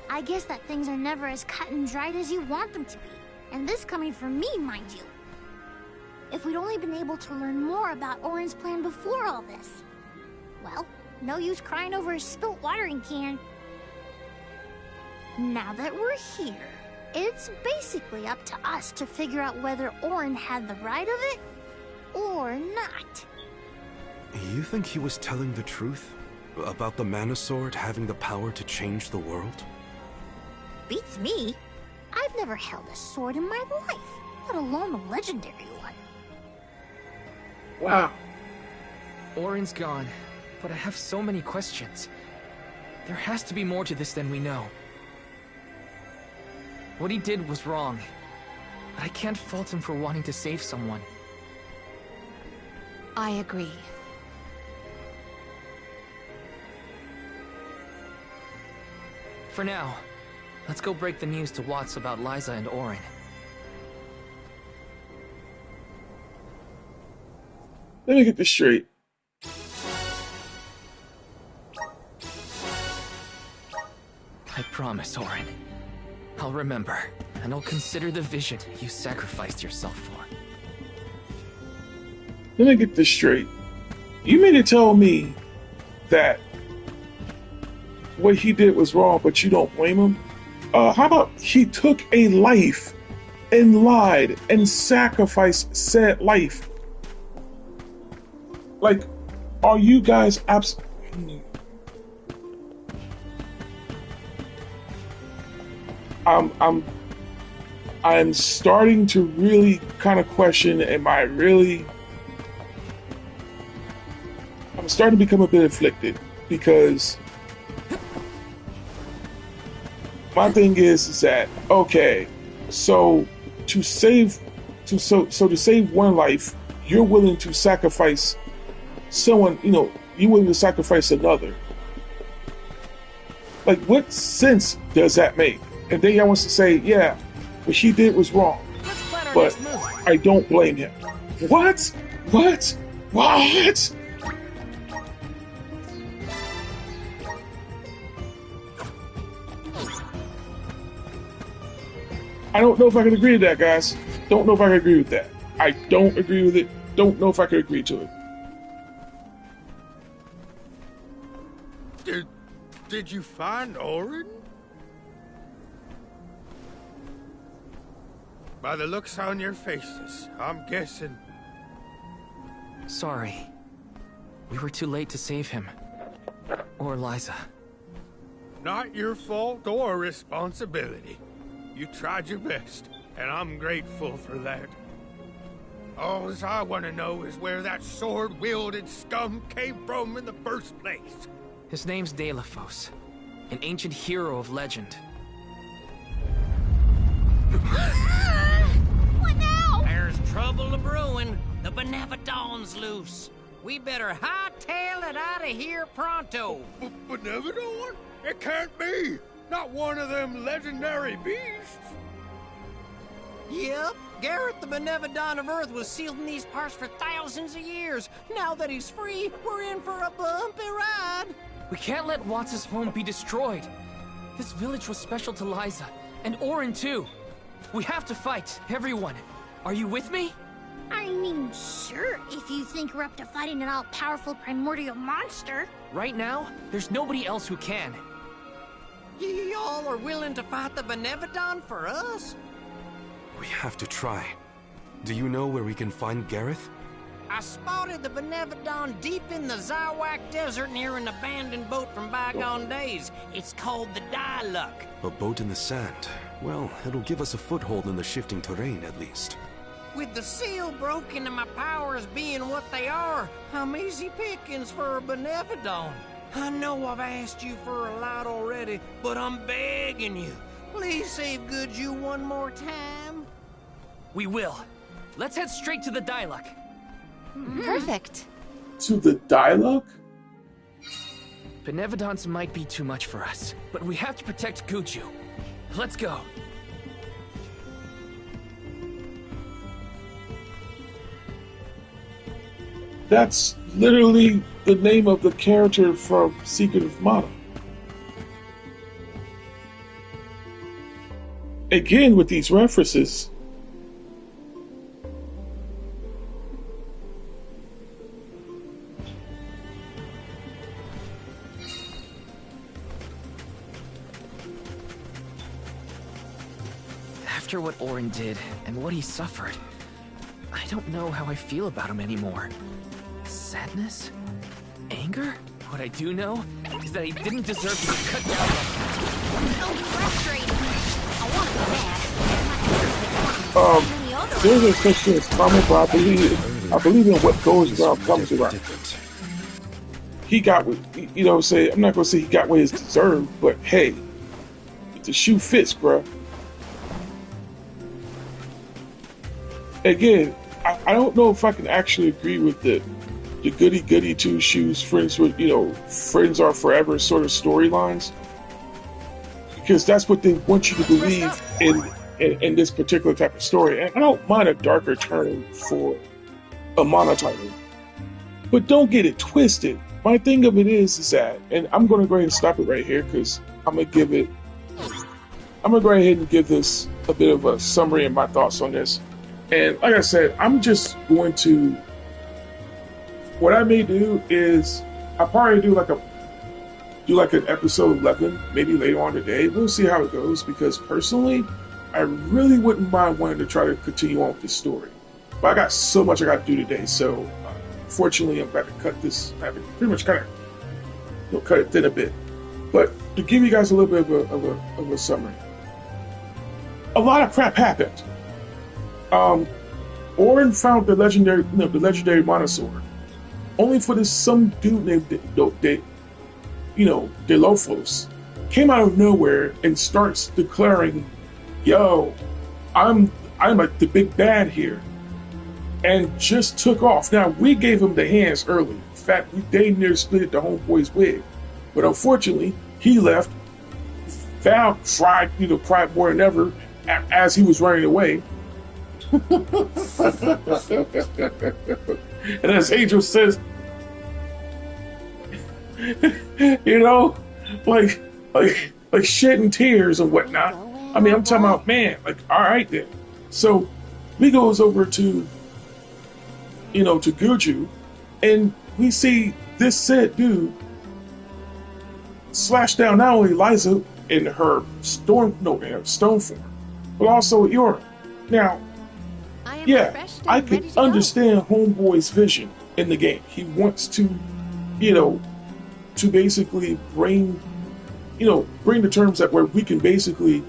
I guess that things are never as cut and dried as you want them to be. And this coming from me, mind you. If we'd only been able to learn more about Auron's plan before all this. Well, no use crying over a spilt watering can. Now that we're here, it's basically up to us to figure out whether Auron had the right of it, or not. You think he was telling the truth? About the Mana Sword having the power to change the world? Beats me. I've never held a sword in my life, let alone a legendary one. Wow. Auron's gone, but I have so many questions. There has to be more to this than we know. What he did was wrong, but I can't fault him for wanting to save someone. I agree. For now, let's go break the news to Watts about Liza and Auron. Let me get this straight. I promise, Auron. I'll remember, and I'll consider the vision you sacrificed yourself for. Let me get this straight. You mean to tell me that what he did was wrong, but you don't blame him? How about he took a life and lied and sacrificed said life? Like, are you guys I'm starting to really kind of question, I'm starting to become a bit afflicted, because my thing is that, okay, so to save one life, you're willing to sacrifice someone, you willing to sacrifice another? Like, what sense does that make? And then y'all wants to say, yeah, what she did was wrong, but I don't blame him. What? What? What? I don't know if I can agree to that, guys. Don't know if I can agree with that. I don't agree with it. Don't know if I can agree to it. Did you find Orin? By the looks on your faces, I'm guessing. Sorry. We were too late to save him. Or Liza. Not your fault or responsibility. You tried your best, and I'm grateful for that. All I want to know is where that sword-wielded scum came from in the first place. His name's Delafos, an ancient hero of legend. What now? There's trouble a brewing. The Benevodon's loose. We better hightail it out of here pronto. Benevodon? It can't be. Not one of them legendary beasts. Yep, Gareth the Benevodon of Earth was sealed in these parts for thousands of years. Now that he's free, we're in for a bumpy ride. We can't let Watts' home be destroyed. This village was special to Liza, and Orin too. We have to fight, everyone. Are you with me? I mean, sure, if you think we're up to fighting an all-powerful primordial monster. Right now, there's nobody else who can. Y'all are willing to fight the Benevodon for us? We have to try. Do you know where we can find Gareth? I spotted the Benevodon deep in the Zawak Desert near an abandoned boat from bygone days. It's called the Diluc. A boat in the sand. Well, it'll give us a foothold in the shifting terrain, at least. With the seal broken and my powers being what they are, I'm easy pickings for a Benevodon. I know I've asked you for a lot already, but I'm begging you. Please save Goodju one more time. We will. Let's head straight to the Diluc. Perfect. To the Diluc? Benevodons might be too much for us, but we have to protect Goodju. Let's go. That's literally the name of the character from Secret of Mana. Again, with these references. After what Orin did and what he suffered, I don't know how I feel about him anymore. Sadness? Anger? What I do know is that he didn't deserve to be cut down. So frustrating. I want to be mad. There's a such thing as karma, but I believe in what goes around comes around. He got what, you know, I'm not gonna say he got what is deserved, but hey, the shoe fits, bruh. Again, I don't know if I can actually agree with the goody-goody two-shoes, friends with, you know, friends are forever sort of storylines. Because that's what they want you to believe in this particular type of story. And I don't mind a darker turn for a Mana title. But don't get it twisted. My thing of it is that, and I'm going to go ahead and stop it right here because I'm going to go ahead and give this a bit of a summary of my thoughts on this. And like I said, I'm just going to, what I may do is I'll probably do like an episode 11, maybe later on today. We'll see how it goes, because personally, I really wouldn't mind wanting to try to continue on with this story. But I got so much I got to do today, so fortunately I'm about to cut this. I have to pretty much kind of cut it thin a bit. But to give you guys a little bit of a summary, a lot of crap happened. Orin found the legendary Mana sword, only for this some dude named Delafos came out of nowhere and starts declaring, "Yo, I'm like the big bad here," and just took off. Now we gave him the hands early, fact, we dang near split the homeboy's wig. But unfortunately, he left, found fried, cried more than ever as he was running away. And as Angel says, like shedding tears and whatnot. I mean, I'm talking about, man, like, all right then. So we goes over to, to Guju, and we see this said dude slash down not only Liza in her stone form, but also Iora. Now, I can understand Homeboy's vision in the game. He wants to, to basically bring the terms that where we can basically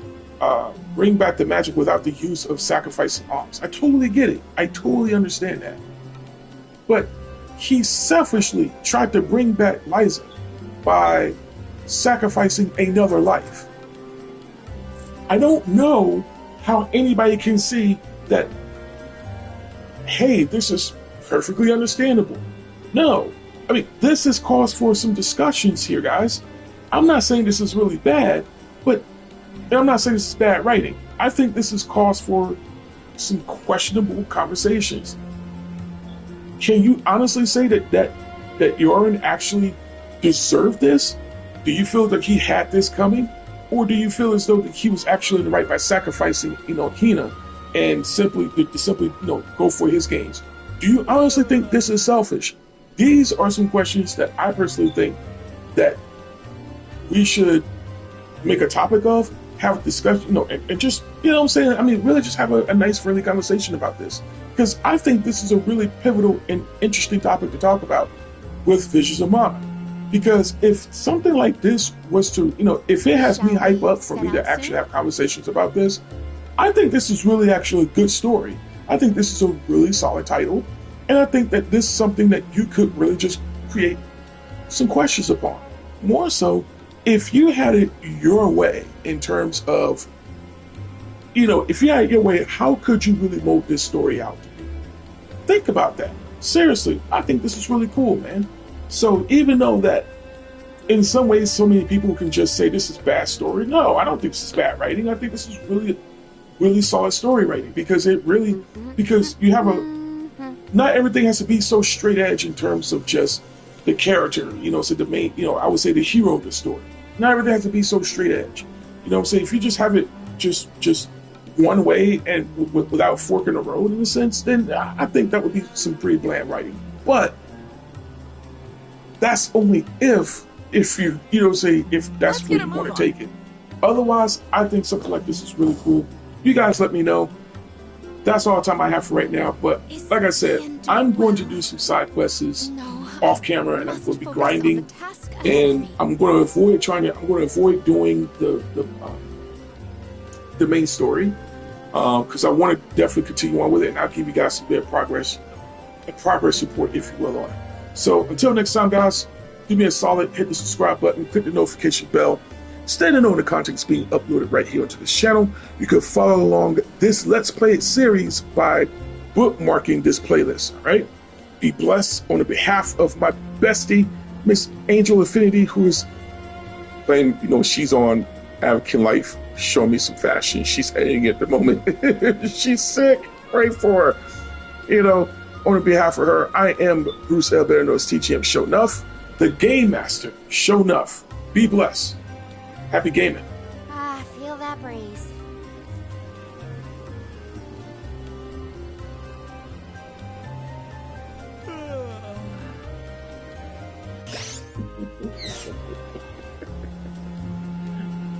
bring back the magic without the use of sacrificing arms. I totally get it. I totally understand that. But he selfishly tried to bring back Liza by sacrificing another life. I don't know how anybody can see that, hey, this is perfectly understandable. No. I mean, this has caused for some discussions here, guys. I'm not saying this is really bad, but I'm not saying this is bad writing. I think this has caused for some questionable conversations. Can you honestly say that Yoren actually deserved this? Do you feel that he had this coming? Or do you feel as though that he was actually in the right by sacrificing, Hina and simply go for his gains? Do you honestly think this is selfish? These are some questions that I personally think that we should make a topic of, have a discussion, and just, what I'm saying? I mean, really just have a nice, friendly conversation about this. Because I think this is a really pivotal and interesting topic to talk about with Visions of Mana. Because if something like this was to, if it has me hype up for me to actually have conversations about this, I think this is really actually a good story. I think this is a really solid title. And I think that this is something that you could really just create some questions upon. More so, if you had it your way in terms of, if you had it your way, how could you really mold this story out? Think about that. Seriously, I think this is really cool, man. So even though that in some ways so many people can just say this is bad story, no, I don't think this is bad writing. I think this is really, really solid story writing because you have not everything has to be so straight edge in terms of just the character, so the main, I would say the hero of the story. Not everything has to be so straight edge. You know what I'm saying? If you just have it just one way and without forking the road in a sense, then I think that would be some pretty bland writing. But that's only if you, if that's where you want to take it. Otherwise, I think something like this is really cool. You guys let me know. That's all the time I have for right now. But like I said, I'm going to do some side quests off camera, and I'm going to be grinding, and I'm going to avoid doing the main story because I want to definitely continue on with it, and I'll give you guys some bit of progress support, if you will, on it. So until next time, guys, do me a solid, hit the subscribe button, click the notification bell, stay to know when the content is being uploaded right here onto this channel. You can follow along this Let's Play It series by bookmarking this playlist, all right? Be blessed on the behalf of my bestie, Miss Angel Infinity, who is playing, she's on African Life, showing me some fashion. She's editing at the moment. She's sick. Pray for her. On behalf of her, I am Bruce L. better known as TGM Sho'Nuff, the Game Master, Sho'Nuff. Be blessed. Happy gaming. Ah, feel that breeze.